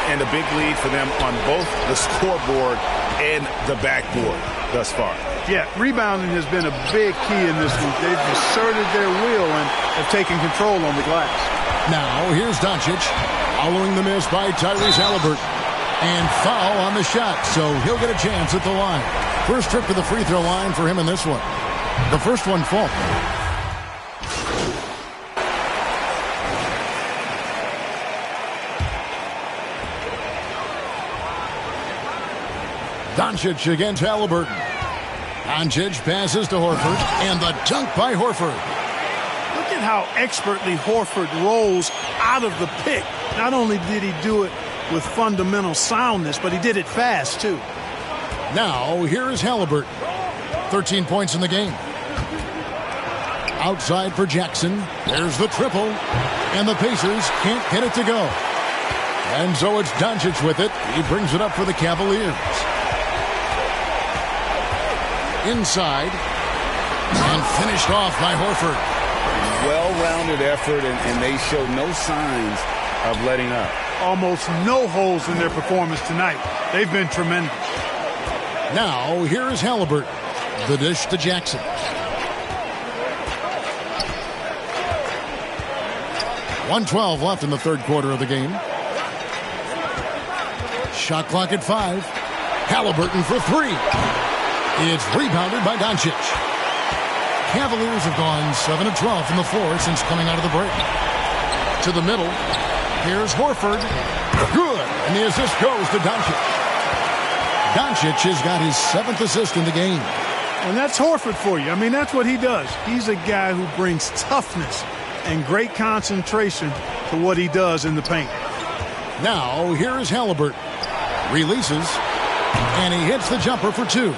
And a big lead for them on both the scoreboard and the backboard thus far. Yeah, rebounding has been a big key in this one. They've asserted their will and have taken control on the glass. Now, here's Doncic, following the miss by Tyrese Halliburton. And foul on the shot, so he'll get a chance at the line. First trip to the free throw line for him in this one. The first one falls. Doncic against Halliburton. Doncic passes to Horford, and the dunk by Horford. Look at how expertly Horford rolls out of the pick. Not only did he do it with fundamental soundness, but he did it fast, too. Now, here is Halliburton. 13 points in the game. Outside for Jackson. There's the triple. And the Pacers can't get it to go. And so it's Doncic with it. He brings it up for the Cavaliers. Inside. And finished off by Horford. Well-rounded effort, and they show no signs of letting up. Almost no holes in their performance tonight. They've been tremendous. Now, here is Halliburton. The dish to Jackson. .112 left in the third quarter of the game. Shot clock at 5. Halliburton for 3. It's rebounded by Doncic. Cavaliers have gone 7 of 12 from the floor since coming out of the break. To the middle. Here's Horford. Good. And the assist goes to Doncic. Doncic has got his 7th assist in the game. And that's Horford for you. I mean, that's what he does. He's a guy who brings toughness and great concentration to what he does in the paint. Now, here is Halliburton. Releases. And he hits the jumper for two.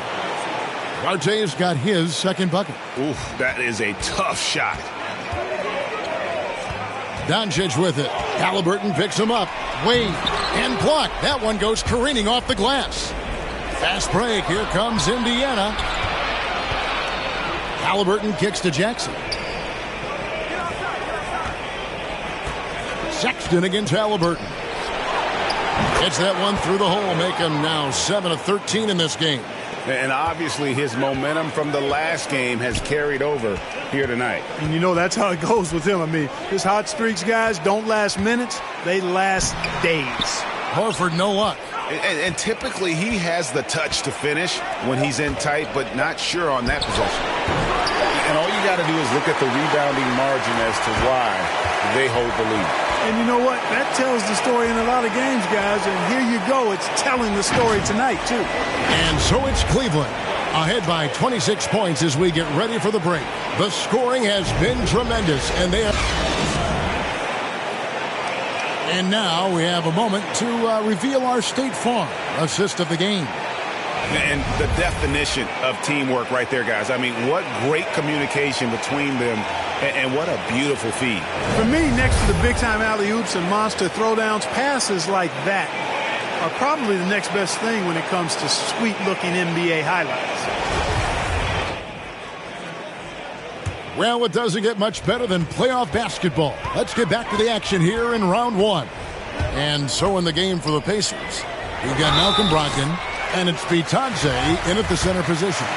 Duarte's got his second bucket. Oof, that is a tough shot. Doncic with it. Halliburton picks him up. Wade and blocked. That one goes careening off the glass. Fast break. Here comes Indiana. Halliburton kicks to Jackson. Sexton against Halliburton. Hits that one through the hole, make him now 7 of 13 in this game. And obviously his momentum from the last game has carried over here tonight. And you know that's how it goes with him. I mean, his hot streaks, guys, don't last minutes. They last days. Horford, no luck. And typically he has the touch to finish when he's in tight, but not sure on that possession. And all you got to do is look at the rebounding margin as to why they hold the lead. And you know what? That tells the story in a lot of games, guys. And here you go. It's telling the story tonight, too. And so it's Cleveland, ahead by 26 points as we get ready for the break. The scoring has been tremendous, and they are... And now we have a moment to reveal our State Farm assist of the game. And the definition of teamwork right there, guys. I mean, what great communication between them, and what a beautiful feed. For me, next to the big-time alley-oops and monster throwdowns, passes like that are probably the next best thing when it comes to sweet-looking NBA highlights. Well, it doesn't get much better than playoff basketball. Let's get back to the action here in round one. And so in the game for the Pacers, we've got Malcolm Brogdon, and it's Bitadze in at the center position.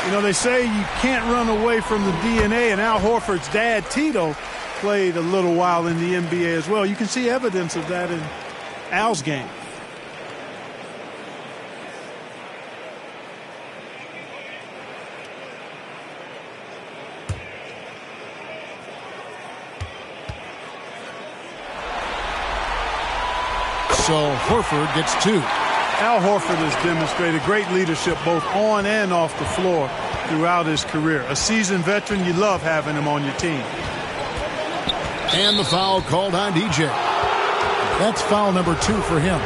You know, they say you can't run away from the DNA, and Al Horford's dad, Tito, played a little while in the NBA as well. You can see evidence of that in Al's game. So Horford gets two. Al Horford has demonstrated great leadership both on and off the floor throughout his career. A seasoned veteran, you love having him on your team. And the foul called on DJ. That's foul number 2 for him.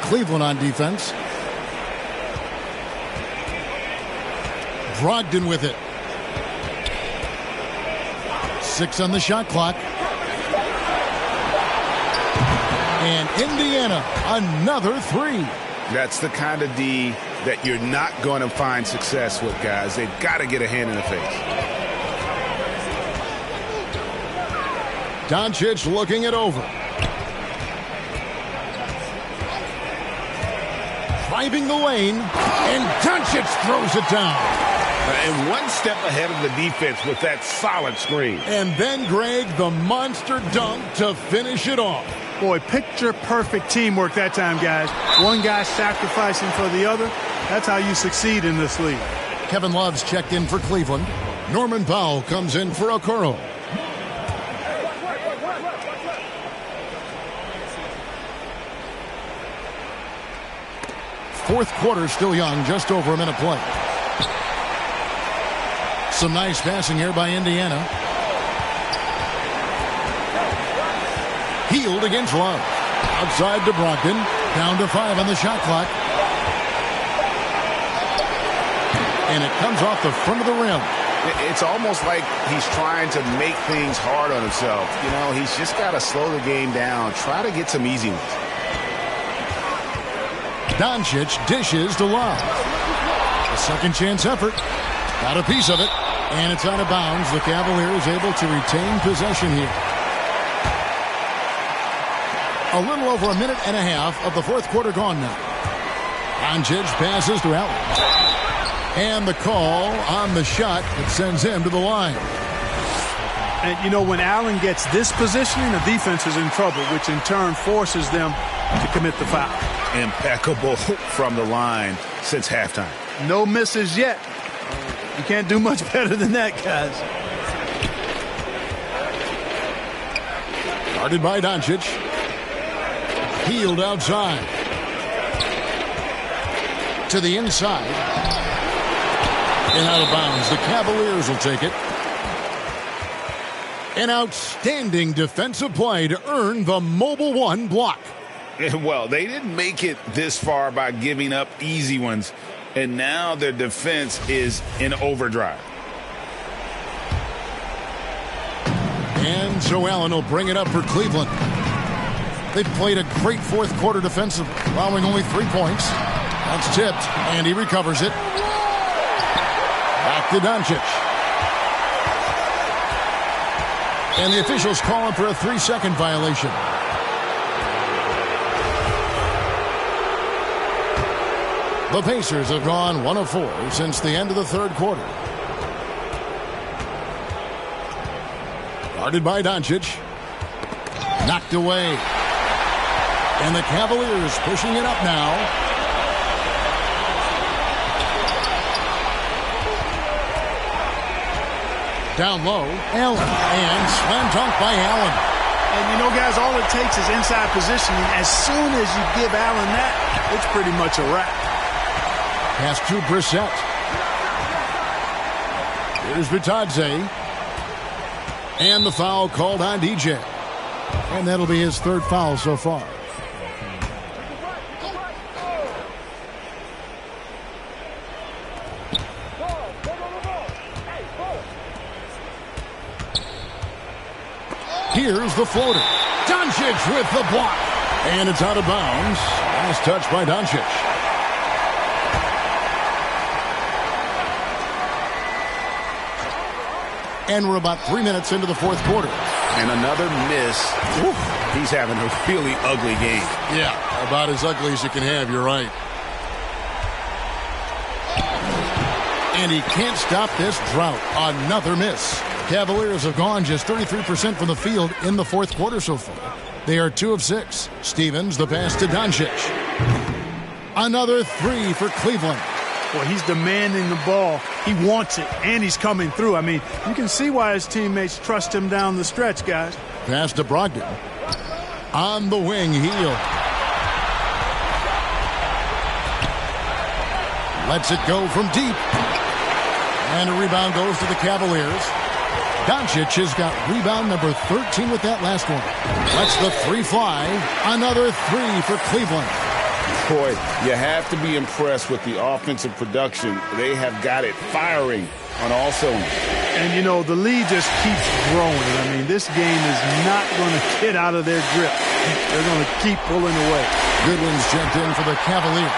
Cleveland on defense. Brogdon with it. 6 on the shot clock. And Indiana, another 3. That's the kind of D that you're not going to find success with, guys. They've got to get a hand in the face. Doncic looking it over. Driving the lane, and Doncic throws it down. And one step ahead of the defense with that solid screen. And then, Greg, the monster dunk to finish it off. Boy, picture-perfect teamwork that time, guys. One guy sacrificing for the other. That's how you succeed in this league. Kevin Love's checked in for Cleveland. Norman Powell comes in for Okoro. Fourth quarter still young, just over a minute play. Some nice passing here by Indiana. Healed against Love. Outside to Brogdon. Down to 5 on the shot clock. And it comes off the front of the rim. It's almost like he's trying to make things hard on himself. You know, he's just got to slow the game down. Try to get some easy ones. Doncic dishes to Love. A second chance effort. Got a piece of it. And it's out of bounds. The Cavaliers able to retain possession here. A little over a minute and a half of the fourth quarter gone now. Doncic passes to Allen. And the call on the shot that sends him to the line. And, you know, when Allen gets this positioning, the defense is in trouble, which in turn forces them to commit the foul. Impeccable from the line since halftime. No misses yet. You can't do much better than that, guys. Guarded by Doncic. Healed outside. To the inside. And out of bounds. The Cavaliers will take it. An outstanding defensive play to earn the Mobile One block. Well, they didn't make it this far by giving up easy ones, and now their defense is in overdrive. And Joe Allen will bring it up for Cleveland. They played a great fourth quarter defensively, allowing only 3 points. That's tipped, and he recovers it. Back to Doncic. And the officials call him for a 3-second violation. The Pacers have gone 1 of 4 since the end of the third quarter. Guarded by Doncic. Knocked away. And the Cavaliers pushing it up now. Down low, Allen. And slam dunk by Allen. And you know, guys, all it takes is inside positioning. As soon as you give Allen that, it's pretty much a wrap. Pass to Brissett. Here's Bitadze. And the foul called on DJ. And that'll be his third foul so far. Here's the floater. Doncic with the block. And it's out of bounds. Last touch by Doncic. And we're about 3 minutes into the fourth quarter. And another miss. Oof. He's having a really ugly game. Yeah, about as ugly as you can have, you're right. And he can't stop this drought. Another miss. Cavaliers have gone just 33% from the field in the fourth quarter so far. They are 2 of 6. Stevens, the pass to Doncic. Another 3 for Cleveland. Well, he's demanding the ball. He wants it, and he's coming through. I mean, you can see why his teammates trust him down the stretch, guys. Pass to Brogdon. On the wing, Heel. Lets it go from deep. And a rebound goes to the Cavaliers. Doncic has got rebound number 13 with that last one. Lets the 3 fly. Another 3 for Cleveland. Boy, you have to be impressed with the offensive production. They have got it firing on all cylinders. And, you know, the lead just keeps growing. I mean, this game is not going to get out of their grip. They're going to keep pulling away. Goodwin's checked in for the Cavaliers.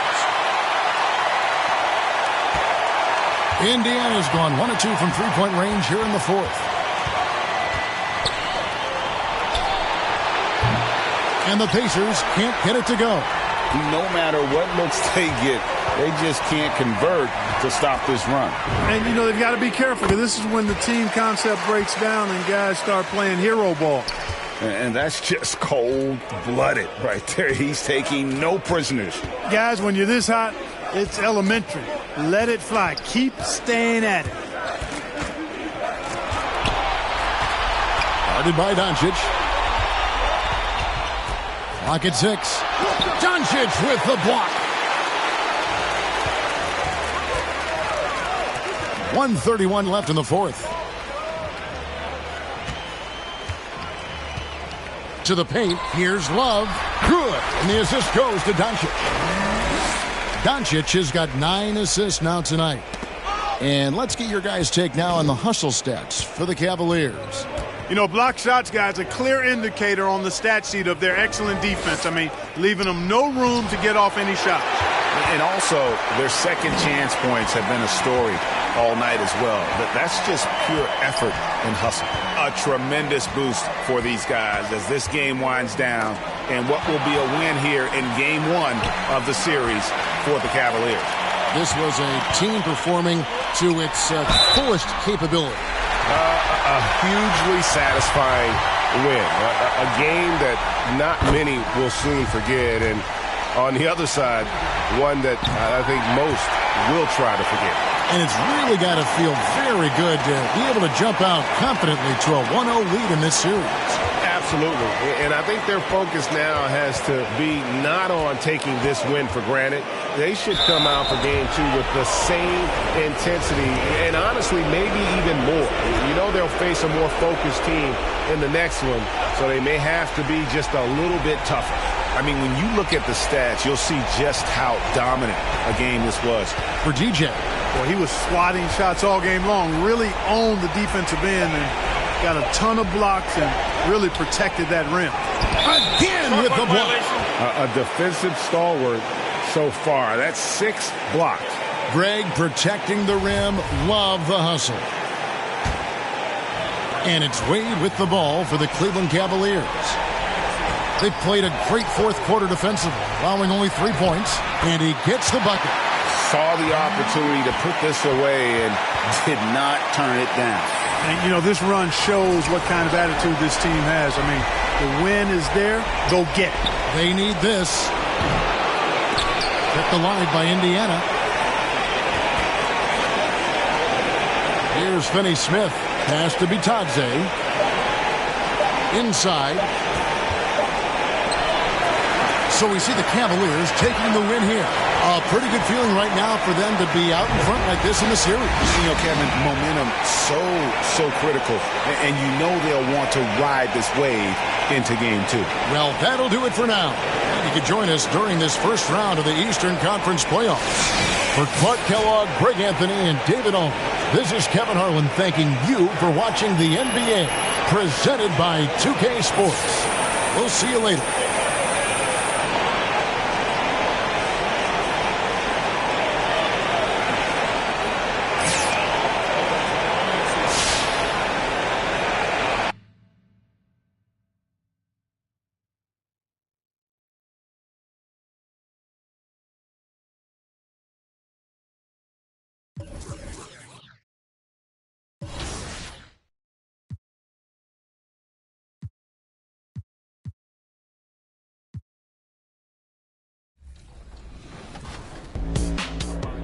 Indiana's gone 1 of 2 from three-point range here in the fourth. And the Pacers can't get it to go. No matter what looks they get, they just can't convert to stop this run. And, you know, they've got to be careful because this is when the team concept breaks down and guys start playing hero ball. And that's just cold-blooded right there. He's taking no prisoners. Guys, when you're this hot, it's elementary. Let it fly. Keep staying at it. Guarded by Doncic. Clock at 6. Doncic with the block. 1:31 left in the fourth. To the paint. Here's Love. Good. And the assist goes to Doncic. Doncic has got 9 assists now tonight. And let's get your guys' take now on the hustle stats for the Cavaliers. You know, block shots, guys, a clear indicator on the stat sheet of their excellent defense. I mean, leaving them no room to get off any shots. And also, their second chance points have been a story all night as well. That's just pure effort and hustle. A tremendous boost for these guys as this game winds down and what will be a win here in Game 1 of the series for the Cavaliers. This was a team performing to its fullest capability. A hugely satisfying win. A game that not many will soon forget. And on the other side, one that I think most will try to forget. And it's really got to feel very good to be able to jump out confidently to a 1-0 lead in this series. Absolutely. And I think their focus now has to be not on taking this win for granted. They should come out for game 2 with the same intensity and honestly maybe even more. You know they'll face a more focused team in the next one, so they may have to be just a little bit tougher. I mean, when you look at the stats, you'll see just how dominant a game this was. For DJ. Well, he was swatting shots all game long, really owned the defensive end and got a ton of blocks and really protected that rim. Again with the block. A defensive stalwart so far. That's 6 blocks. Greg protecting the rim. Love the hustle. And it's Wade with the ball for the Cleveland Cavaliers. They played a great fourth quarter defensively, allowing only 3 points, and he gets the bucket. Saw the opportunity to put this away and did not turn it down. And, you know, this run shows what kind of attitude this team has. I mean, the win is there. Go get it. They need this. Kept alive by Indiana. Here's Finney-Smith. Pass to Bitadze. Inside. So we see the Cavaliers taking the win here. A pretty good feeling right now for them to be out in front like this in the series. You know, Kevin, momentum so critical. And you know they'll want to ride this wave into game 2. Well, that'll do it for now. And you can join us during this first round of the Eastern Conference playoffs. For Clark Kellogg, Greg Anthony, and David Owen, this is Kevin Harlan thanking you for watching the NBA presented by 2K Sports. We'll see you later.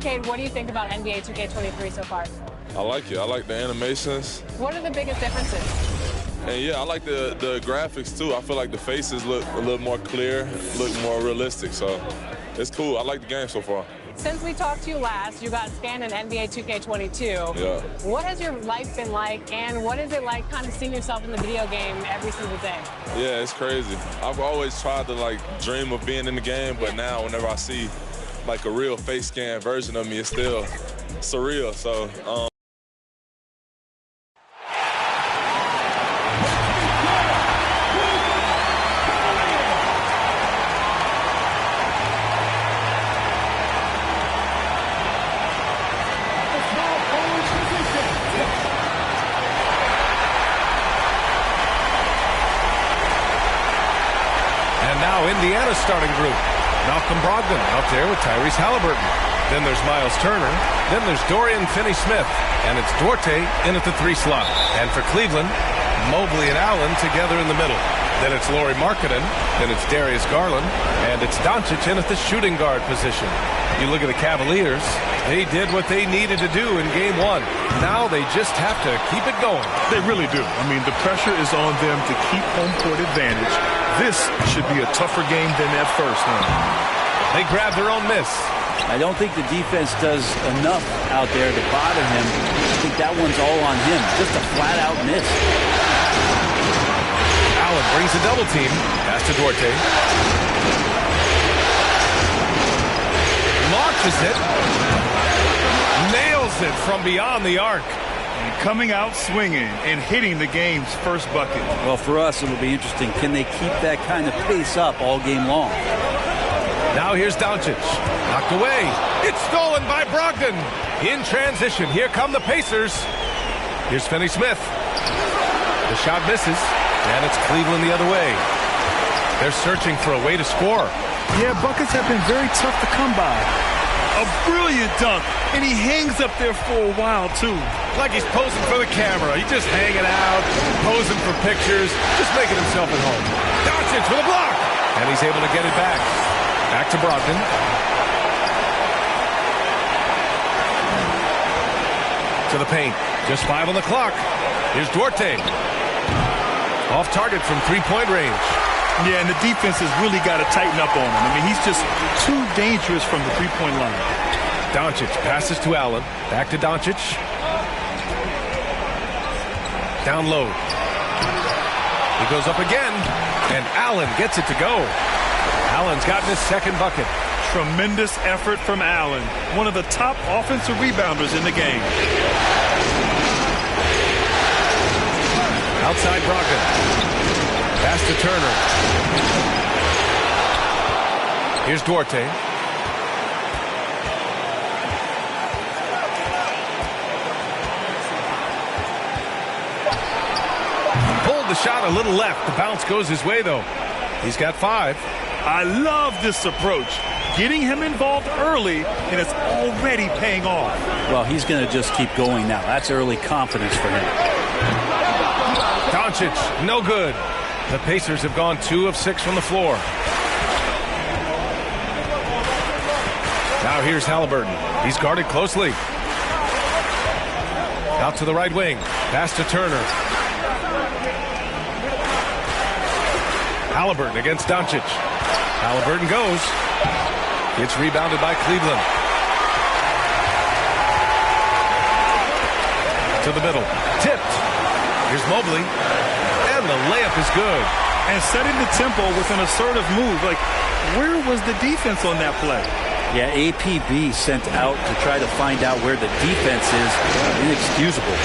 Cade, what do you think about NBA 2K23 so far? I like it. I like the animations. What are the biggest differences? And yeah, I like the graphics too. I feel like the faces look a little more clear, look more realistic. So it's cool. I like the game so far. Since we talked to you last, you got scanned in NBA 2K22. Yeah. What has your life been like, and what is it like kind of seeing yourself in the video game every single day? Yeah, it's crazy. I've always tried to like dream of being in the game, but now whenever I see like a real face scan version of me, it's still surreal. So Indiana's starting group. Malcolm Brogdon out there with Tyrese Halliburton. Then there's Miles Turner. Then there's Dorian Finney-Smith. And it's Duarte in at the 3 slot. And for Cleveland, Mobley and Allen together in the middle. Then it's Lauri Markkanen. Then it's Darius Garland. And it's Doncic in at the shooting guard position. You look at the Cavaliers, they did what they needed to do in game 1. Now they just have to keep it going. They really do. I mean, the pressure is on them to keep home court advantage. This should be a tougher game than that first one. They grab their own miss. I don't think the defense does enough out there to bother him. I think that one's all on him. Just a flat-out miss. Allen brings a double team. Pass to Duarte. Launches it. Nails it from beyond the arc. And coming out swinging and hitting the game's first bucket. Well, for us, it'll be interesting. Can they keep that kind of pace up all game long? Now here's Doncic. Knocked away. It's stolen by Brogdon. In transition, here come the Pacers. Here's Finney-Smith. The shot misses, and it's Cleveland the other way. They're searching for a way to score. Yeah, buckets have been very tough to come by. A brilliant dunk, and he hangs up there for a while, too. Like he's posing for the camera. He's just hanging out, posing for pictures, just making himself at home. Doncic with a block, and he's able to get it back. Back to Brogdon. To the paint. Just 5 on the clock. Here's Duarte. Off target from three-point range. Yeah, and the defense has really got to tighten up on him. I mean, he's just too dangerous from the three-point line. Doncic passes to Allen. Back to Doncic. Down low. He goes up again, and Allen gets it to go. Allen's gotten his second bucket. Tremendous effort from Allen, one of the top offensive rebounders in the game. Outside Brogdon. Pass to Turner. Here's Duarte. Pulled the shot a little left. The bounce goes his way, though. He's got 5. I love this approach. Getting him involved early, and it's already paying off. Well, he's going to just keep going now. That's early confidence for him. Doncic, no good. The Pacers have gone 2 of 6 from the floor. Now here's Halliburton. He's guarded closely. Out to the right wing. Pass to Turner. Halliburton against Doncic. Halliburton goes. It's rebounded by Cleveland. To the middle. Tipped. Here's Mobley. And the layup is good. And setting the tempo with an assertive move. Like, where was the defense on that play? Yeah, APB sent out to try to find out where the defense is. Inexcusable.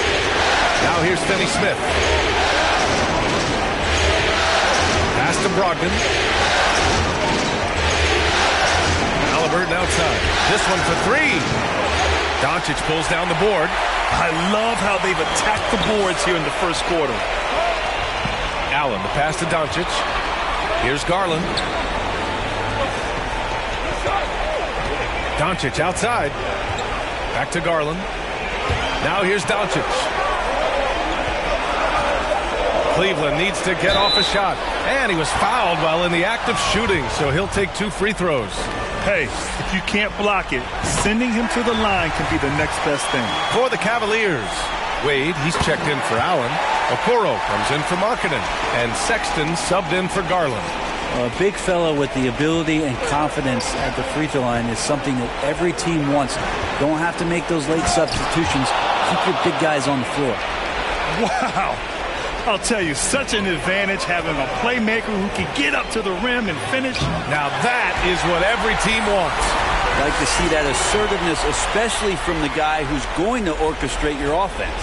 Now here's Finney Smith. Pass to Brogdon. Halliburton outside. This one for 3. Doncic pulls down the board. I love how they've attacked the boards here in the first quarter. Allen, the pass to Doncic. Here's Garland. Doncic outside. Back to Garland. Now here's Doncic. Cleveland needs to get off a shot. And he was fouled while in the act of shooting, so he'll take 2 free throws. Hey, if you can't block it, sending him to the line can be the next best thing. For the Cavaliers, Wade, he's checked in for Allen. Okoro comes in for Markkanen. And Sexton subbed in for Garland. A big fella with the ability and confidence at the free throw line is something that every team wants. Don't have to make those late substitutions. Keep your big guys on the floor. Wow. I'll tell you, such an advantage having a playmaker who can get up to the rim and finish. Now that is what every team wants. Like to see that assertiveness, especially from the guy who's going to orchestrate your offense.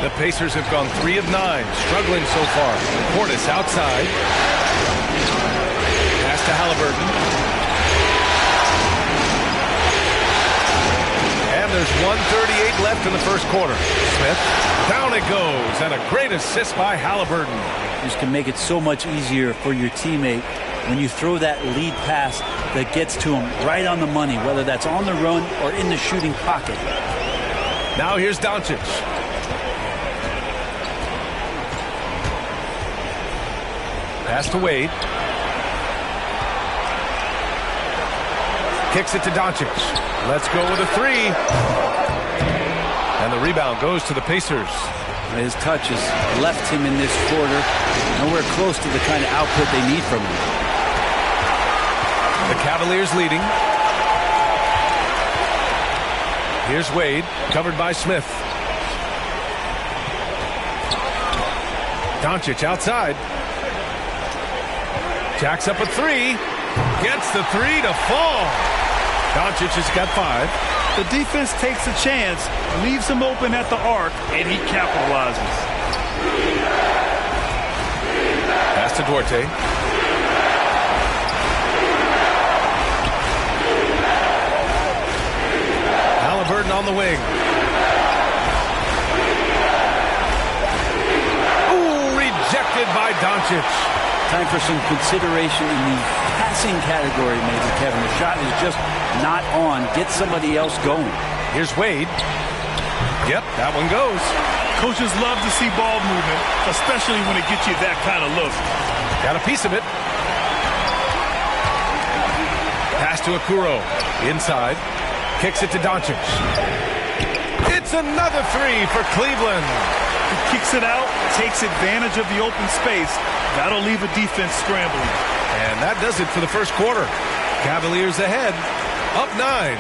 The Pacers have gone 3 of 9, struggling so far. Portis outside. Pass to Halliburton. And there's 1:38 left in the first quarter. Smith, down it goes, and a great assist by Halliburton. Just can make it so much easier for your teammate when you throw that lead pass that gets to him right on the money, whether that's on the run or in the shooting pocket. Now here's Doncic. Pass to Wade. Kicks it to Doncic. Let's go with a 3. And the rebound goes to the Pacers. His touch has left him in this quarter nowhere close to the kind of output they need from him. The Cavaliers leading. Here's Wade, covered by Smith. Doncic outside. Jacks up a 3. Gets the 3 to fall. Doncic has got 5. The defense takes a chance, leaves him open at the arc, and he capitalizes. Pass to Duarte. Halliburton on the wing. Ooh, rejected by Doncic. Time for some consideration in the passing category, maybe, Kevin. The shot is just not on. Get somebody else going. Here's Wade. Yep, that one goes. Coaches love to see ball movement, especially when it gets you that kind of look. Got a piece of it. Pass to Okoro. Inside. Kicks it to Doncic. It's another 3 for Cleveland. kicks it out, takes advantage of the open space. That'll leave a defense scrambling. And that does it for the first quarter. Cavaliers ahead, up 9.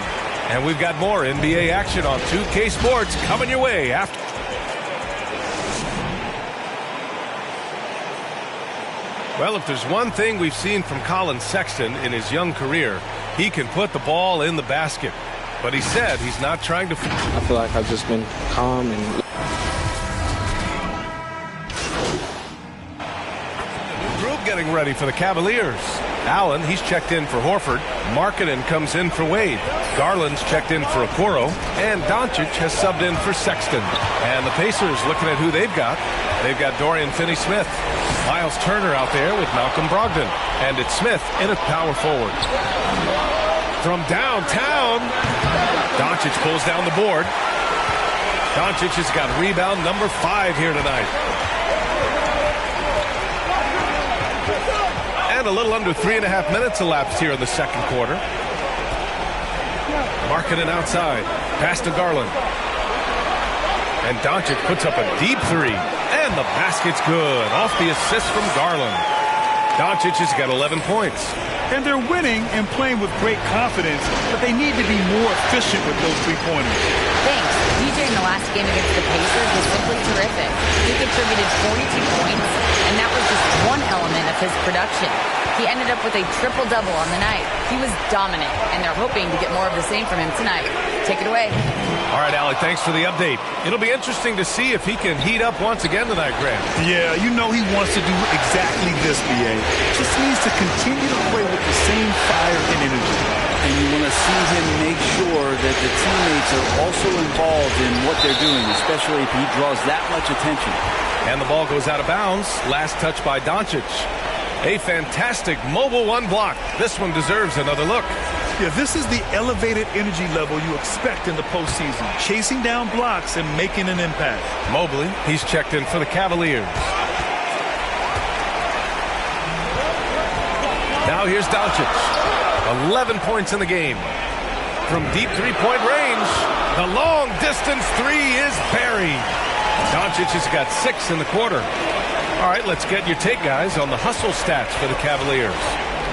And we've got more NBA action on 2K Sports coming your way after. Well, if there's one thing we've seen from Colin Sexton in his young career, he can put the ball in the basket. But he said he's not trying to... I feel like I've just been calm and... Group getting ready for the Cavaliers. Allen, he's checked in for Horford. Markkanen comes in for Wade. Garland's checked in for Okoro. And Doncic has subbed in for Sexton. And the Pacers looking at who they've got. They've got Dorian Finney-Smith. Miles Turner out there with Malcolm Brogdon. And it's Smith in at power forward. From downtown, Doncic pulls down the board. Doncic has got rebound number 5 here tonight. And a little under 3.5 minutes elapsed here in the second quarter. Markkanen outside. Pass to Garland. And Doncic puts up a deep 3. And the basket's good. Off the assist from Garland. Doncic has got 11 points. And they're winning and playing with great confidence, but they need to be more efficient with those three-pointers. Thanks. DJ in the last game against the Pacers was simply terrific. He contributed 42 points, and that was just one element of his production. He ended up with a triple-double on the night. He was dominant, and they're hoping to get more of the same from him tonight. Take it away. All right, Allie, thanks for the update. It'll be interesting to see if he can heat up once again tonight, Grant. Yeah, you know he wants to do exactly this, BA. Just needs to continue to play with the same fire and energy. And you want to see him make sure that the teammates are also involved in what they're doing, especially if he draws that much attention. And the ball goes out of bounds. Last touch by Doncic. A fantastic mobile 1 block. This one deserves another look. Yeah, this is the elevated energy level you expect in the postseason. Chasing down blocks and making an impact. Mobley, he's checked in for the Cavaliers. Now here's Doncic. 11 points in the game. From deep three-point range, the long-distance 3 is buried. Doncic has got 6 in the quarter. All right, let's get your take, guys, on the hustle stats for the Cavaliers.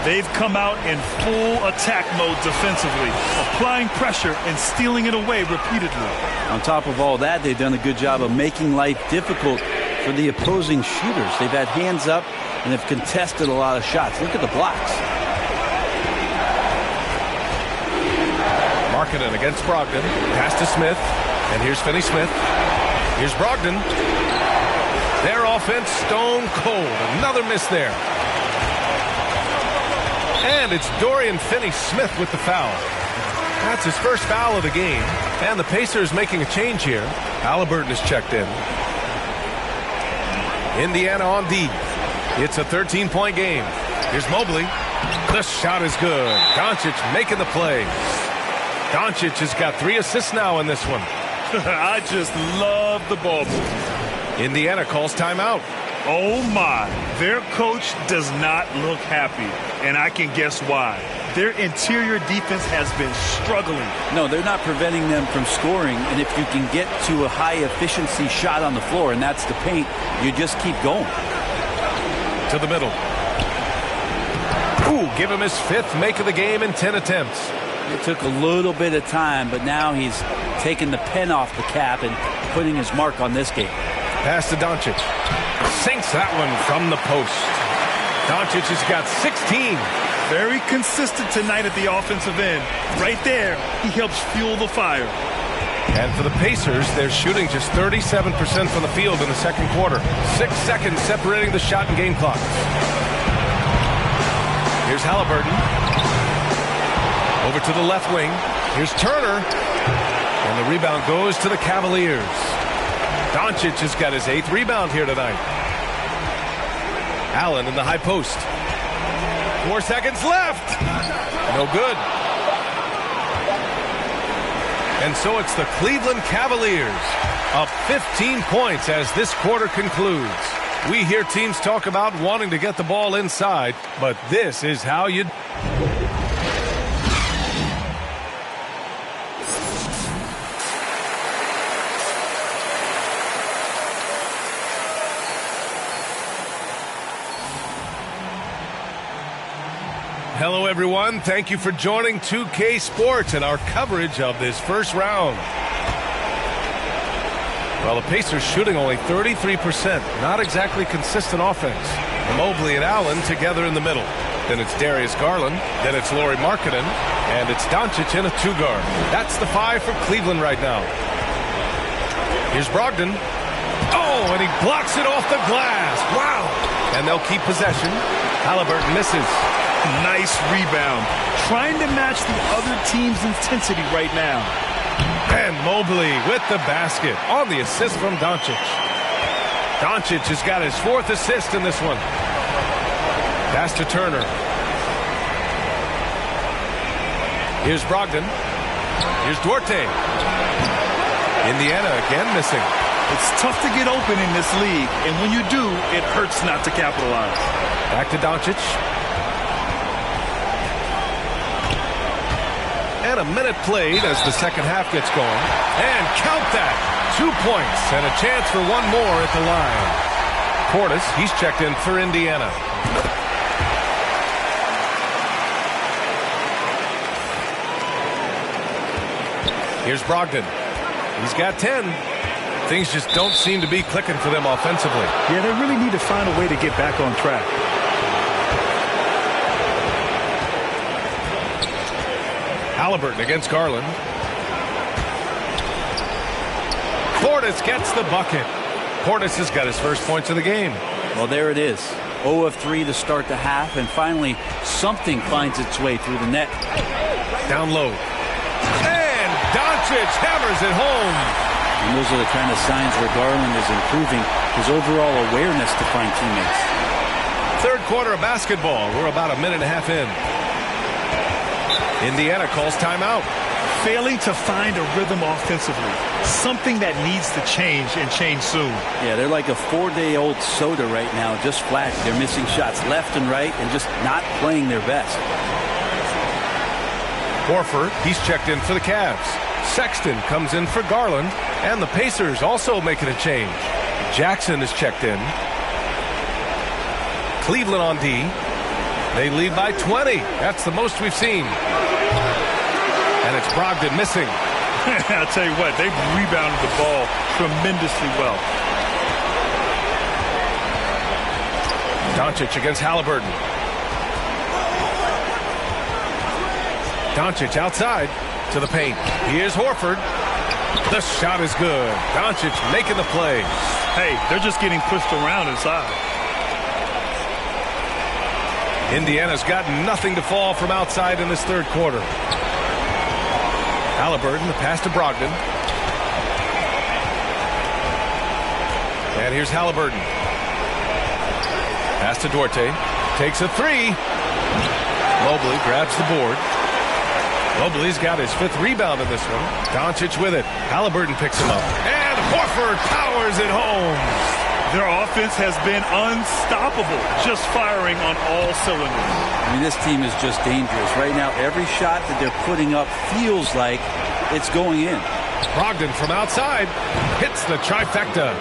They've come out in full attack mode defensively, applying pressure and stealing it away repeatedly. On top of all that, they've done a good job of making life difficult for the opposing shooters. They've had hands up and have contested a lot of shots. Look at the blocks. Markkanen against Brogdon. Pass to Smith. And here's Finney-Smith. Here's Brogdon. Their offense stone cold. Another miss there. And it's Dorian Finney-Smith with the foul. That's his first foul of the game. And the Pacers making a change here. Halliburton is checked in. Indiana on D. It's a 13-point game. Here's Mobley. The shot is good. Doncic making the play. Doncic has got 3 assists now in this one. I just love the ball movement. Indiana calls timeout. Oh my, their coach does not look happy, and I can guess why. Their interior defense has been struggling. No, they're not preventing them from scoring, and if you can get to a high-efficiency shot on the floor, and that's the paint, you just keep going. To the middle. Ooh, give him his 5th make of the game in 10 attempts. It took a little bit of time, but now he's taking the pen off the cap and putting his mark on this game. Pass to Doncic. Sinks that one from the post. Doncic has got 16. Very consistent tonight at the offensive end. Right there, he helps fuel the fire. And for the Pacers, they're shooting just 37% from the field in the second quarter. 6 seconds separating the shot and game clock. Here's Halliburton. Over to the left wing. Here's Turner. And the rebound goes to the Cavaliers. Doncic has got his 8th rebound here tonight. Allen in the high post. 4 seconds left. No good. And so it's the Cleveland Cavaliers up 15 points as this quarter concludes. We hear teams talk about wanting to get the ball inside, but this is how you... Hello, everyone. Thank you for joining 2K Sports and our coverage of this first round. Well, the Pacers shooting only 33%. Not exactly consistent offense. Mobley and Allen together in the middle. Then it's Darius Garland. Then it's Lauri Markkanen. And it's Doncic in a two-guard. That's the 5 for Cleveland right now. Here's Brogdon. Oh, and he blocks it off the glass. Wow. And they'll keep possession. Halliburton misses. Nice rebound. Trying to match the other team's intensity right now. And Mobley with the basket on the assist from Doncic. Doncic has got his 4th assist in this one. Pass to Turner. Here's Brogdon. Here's Duarte. Indiana again missing. It's tough to get open in this league, and when you do, it hurts not to capitalize. Back to Doncic. And a minute played as the second half gets going. And count that. 2 points and a chance for one more at the line. Portis, he's checked in for Indiana. Here's Brogdon. He's got 10. Things just don't seem to be clicking for them offensively. Yeah, they really need to find a way to get back on track. Halliburton against Garland. Portis gets the bucket. Portis has got his first points of the game. Well, there it is. 0 of 3 to start the half, and finally something finds its way through the net. Down low. And Doncic hammers it home. And those are the kind of signs where Garland is improving his overall awareness to find teammates. Third quarter of basketball. We're about a minute and a half in. Indiana calls timeout. Failing to find a rhythm offensively. Something that needs to change and change soon. Yeah, they're like a 4-day-old soda right now, just flat. They're missing shots left and right and just not playing their best. Horford, he's checked in for the Cavs. Sexton comes in for Garland. And the Pacers also making a change. Jackson is checked in. Cleveland on D. They lead by 20. That's the most we've seen. And it's Brogdon missing. I'll tell you what, they've rebounded the ball tremendously well. Doncic against Halliburton. Doncic outside to the paint. Here's Horford. The shot is good. Doncic making the play. Hey, they're just getting pushed around inside. Indiana's got nothing to fall from outside in this third quarter. Halliburton, the pass to Brogdon. And here's Halliburton. Pass to Duarte. Takes a 3. Mobley grabs the board. Mobley's got his 5th rebound in this one. Doncic with it. Halliburton picks him up. And Horford powers it home. Their offense has been unstoppable, just firing on all cylinders. I mean, this team is just dangerous. Right now, every shot that they're putting up feels like it's going in. Brogdon from outside hits the trifecta.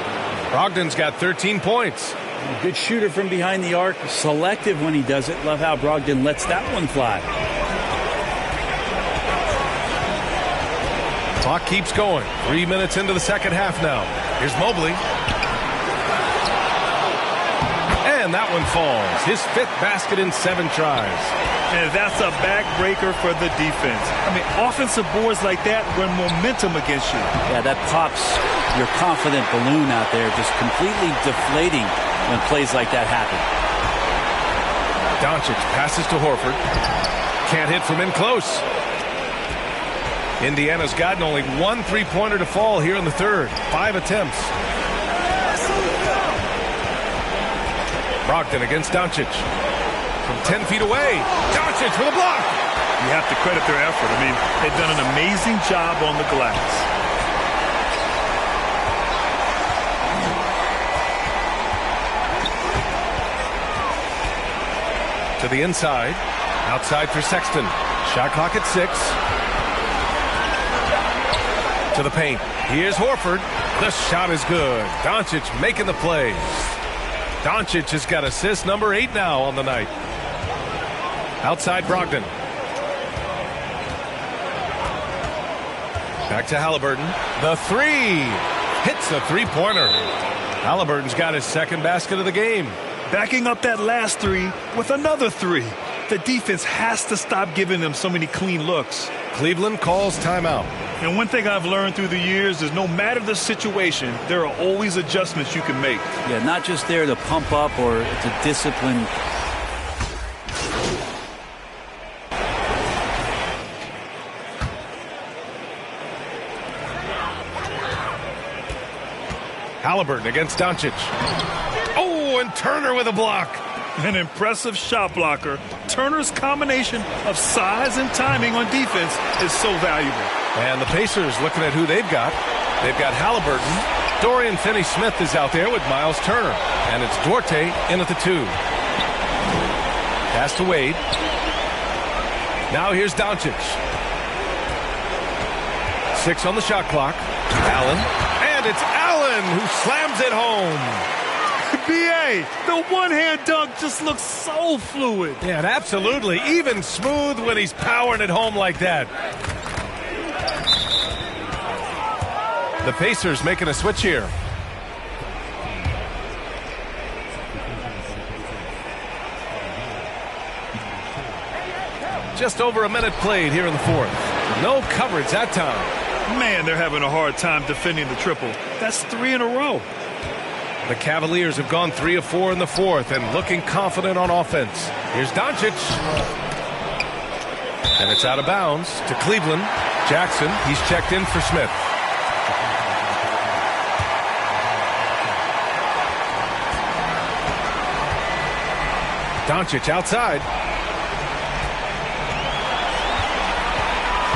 Brogdon's got 13 points. A good shooter from behind the arc, selective when he does it. Love how Brogdon lets that one fly. Clock keeps going. 3 minutes into the second half now. Here's Mobley. And that one falls. His 5th basket in 7 tries. And that's a backbreaker for the defense. I mean, offensive boards like that run momentum against you. Yeah, that pops your confident balloon out there, just completely deflating when plays like that happen. Doncic passes to Horford. Can't hit from in close. Indiana's gotten only 1 3-pointer to fall here in the third. 5 attempts. Brogdon against Doncic. From 10 feet away. Doncic with a block. You have to credit their effort. I mean, they've done an amazing job on the glass. To the inside. Outside for Sexton. Shot clock at 6. To the paint. Here's Horford. The shot is good. Doncic making the plays. Doncic has got assist number 8 now on the night. Outside Brogdon. Back to Halliburton. The three. Hits a three-pointer. Halliburton's got his second basket of the game. Backing up that last three with another three. The defense has to stop giving them so many clean looks. Cleveland calls timeout. And one thing I've learned through the years is no matter the situation, there are always adjustments you can make. Yeah, not just there to pump up or to discipline. Halliburton against Doncic. Oh, and Turner with a block. An impressive shot blocker. Turner's combination of size and timing on defense is so valuable. And the Pacers looking at who they've got. They've got Halliburton. Dorian Finney-Smith is out there with Miles Turner. And it's Duarte in at the 2. Pass to Wade. Now here's Doncic. 6 on the shot clock. Allen. And it's Allen who slams it home. B.A., the one-hand dunk just looks so fluid. Yeah, and absolutely. Even smooth when he's powering it home like that. The Pacers making a switch here. Just over a minute played here in the fourth. No coverage that time. Man, they're having a hard time defending the triple. That's 3 in a row. The Cavaliers have gone 3 of 4 in the fourth and looking confident on offense. Here's Doncic. And it's out of bounds to Cleveland. Jackson, he's checked in for Smith. Doncic outside.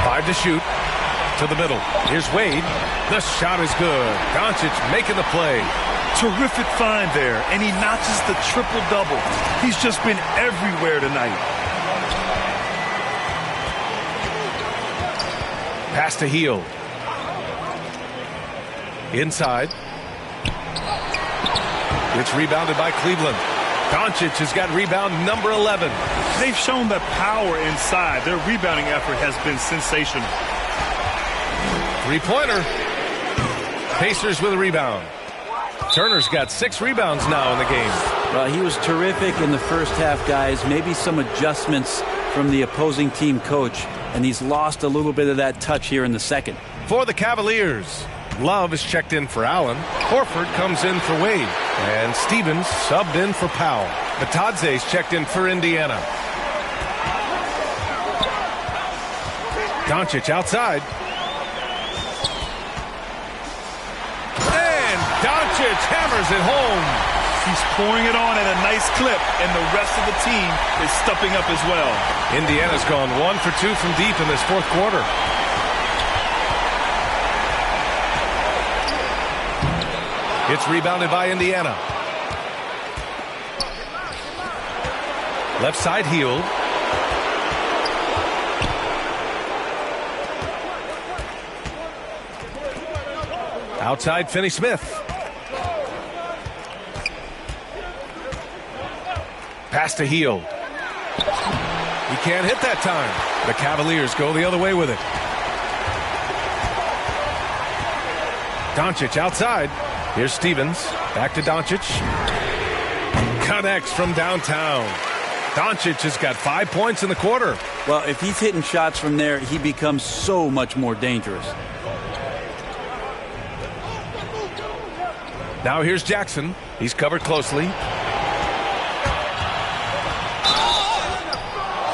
5 to shoot. To the middle. Here's Wade. The shot is good. Doncic making the play. Terrific find there, and he notches the triple-double. He's just been everywhere tonight. Pass to Hield. Inside. It's rebounded by Cleveland. Doncic has got rebound number 11. They've shown the power inside. Their rebounding effort has been sensational. Three-pointer. Pacers with a rebound. Turner's got 6 rebounds now in the game. Well, he was terrific in the first half, guys. Maybe some adjustments from the opposing team coach, and he's lost a little bit of that touch here in the second. For the Cavaliers, Love is checked in for Allen. Horford comes in for Wade. And Stevens subbed in for Powell. Batadze's checked in for Indiana. Doncic outside. Doncic hammers it home. He's pouring it on at a nice clip, and the rest of the team is stepping up as well. Indiana's gone 1 for 2 from deep in this fourth quarter. It's rebounded by Indiana. Left side Hield. Outside Finney-Smith. Pass to Hield. He can't hit that time. The Cavaliers go the other way with it. Doncic outside. Here's Stevens. Back to Doncic. Connects from downtown. Doncic has got 5 points in the quarter. Well, if he's hitting shots from there, he becomes so much more dangerous. Now here's Jackson. He's covered closely.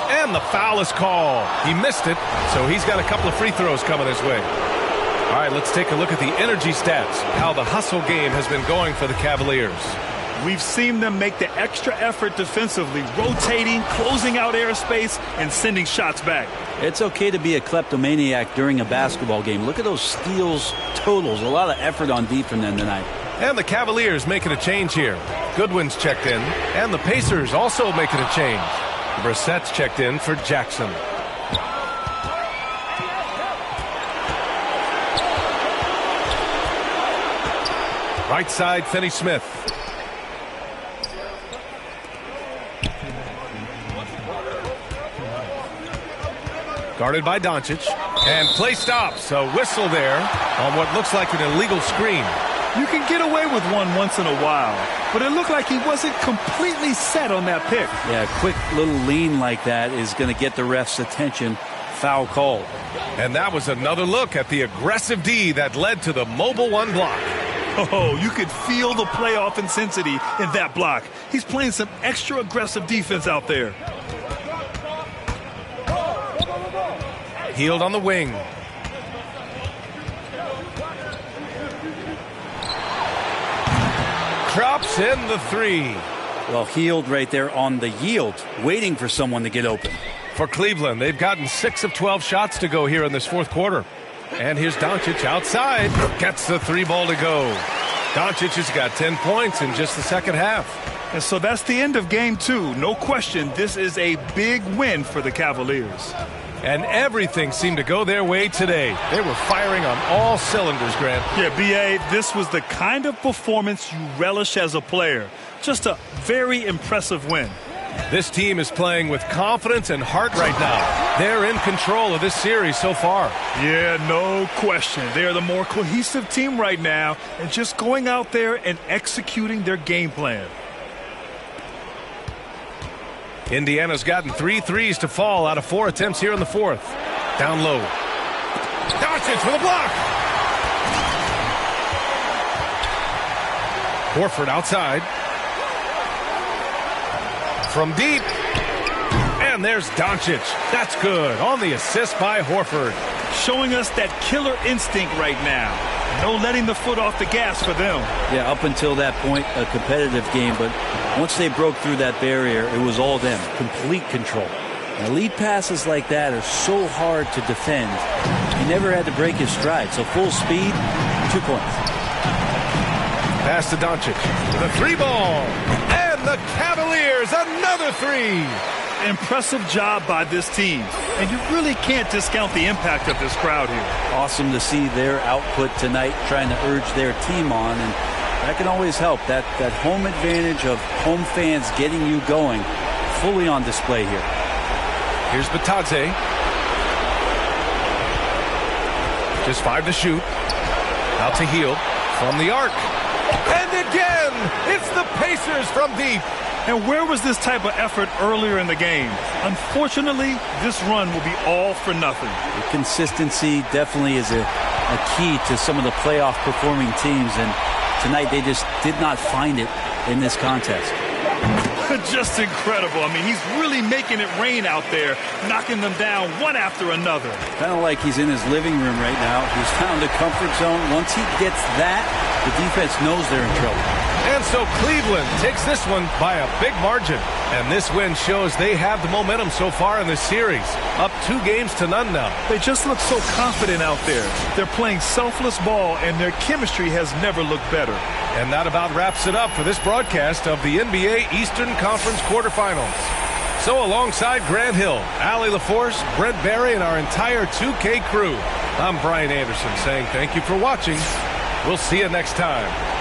And the foul is called. He missed it, so he's got a couple of free throws coming his way. All right, let's take a look at the energy stats, how the hustle game has been going for the Cavaliers. We've seen them make the extra effort defensively, rotating, closing out airspace, and sending shots back. It's okay to be a kleptomaniac during a basketball game. Look at those steals totals. A lot of effort on D from them tonight. And the Cavaliers making a change here. Goodwin's checked in, and the Pacers also making a change. Brissett's checked in for Jackson. Right side, Finney-Smith. Guarded by Doncic. And play stops. A whistle there on what looks like an illegal screen. You can get away with one once in a while, but it looked like he wasn't completely set on that pick. Yeah, a quick little lean like that is going to get the ref's attention. Foul call. And that was another look at the aggressive D that led to the mobile one block. Oh, you could feel the playoff intensity in that block. He's playing some extra aggressive defense out there. Hield on the wing. Drops in the three. Well, Hield right there on the yield, waiting for someone to get open. For Cleveland, they've gotten 6 of 12 shots to go here in this fourth quarter. And here's Doncic outside. Gets the three ball to go. Doncic has got 10 points in just the second half. And so that's the end of game 2. No question, this is a big win for the Cavaliers. And everything seemed to go their way today. They were firing on all cylinders, Grant. Yeah, B.A., this was the kind of performance you relish as a player. Just a very impressive win. This team is playing with confidence and heart right now. They're in control of this series so far. Yeah, no question. They're the more cohesive team right now and just going out there and executing their game plan. Indiana's gotten 3 threes to fall out of 4 attempts here in the fourth. Down low. Doncic for the block. Horford outside. From deep. And there's Doncic. That's good. On the assist by Horford. Showing us that killer instinct right now. No letting the foot off the gas for them. Yeah, up until that point, a competitive game. But once they broke through that barrier, it was all them. Complete control. Now, lead passes like that are so hard to defend. He never had to break his stride. So full speed, 2 points. Pass to Doncic. The three ball. And the Cavaliers, another three. Impressive job by this team. And you really can't discount the impact of this crowd here. Awesome to see their output tonight, trying to urge their team on. And that can always help. That home advantage of home fans getting you going, fully on display here. Here's Batadze. Just 5 to shoot. Out to Hield from the arc. And again, it's the Pacers from deep. And where was this type of effort earlier in the game? Unfortunately, this run will be all for nothing. The consistency definitely is a key to some of the playoff performing teams, and tonight they just did not find it in this contest. Just incredible. I mean, he's really making it rain out there, knocking them down one after another. Kind of like he's in his living room right now. He's found a comfort zone. Once he gets that, the defense knows they're in trouble. And so Cleveland takes this one by a big margin. And this win shows they have the momentum so far in this series. Up 2 games to none now. They just look so confident out there. They're playing selfless ball, and their chemistry has never looked better. And that about wraps it up for this broadcast of the NBA Eastern Conference quarterfinals. So alongside Grant Hill, Allie LaForce, Brent Barry, and our entire 2K crew, I'm Brian Anderson saying thank you for watching. We'll see you next time.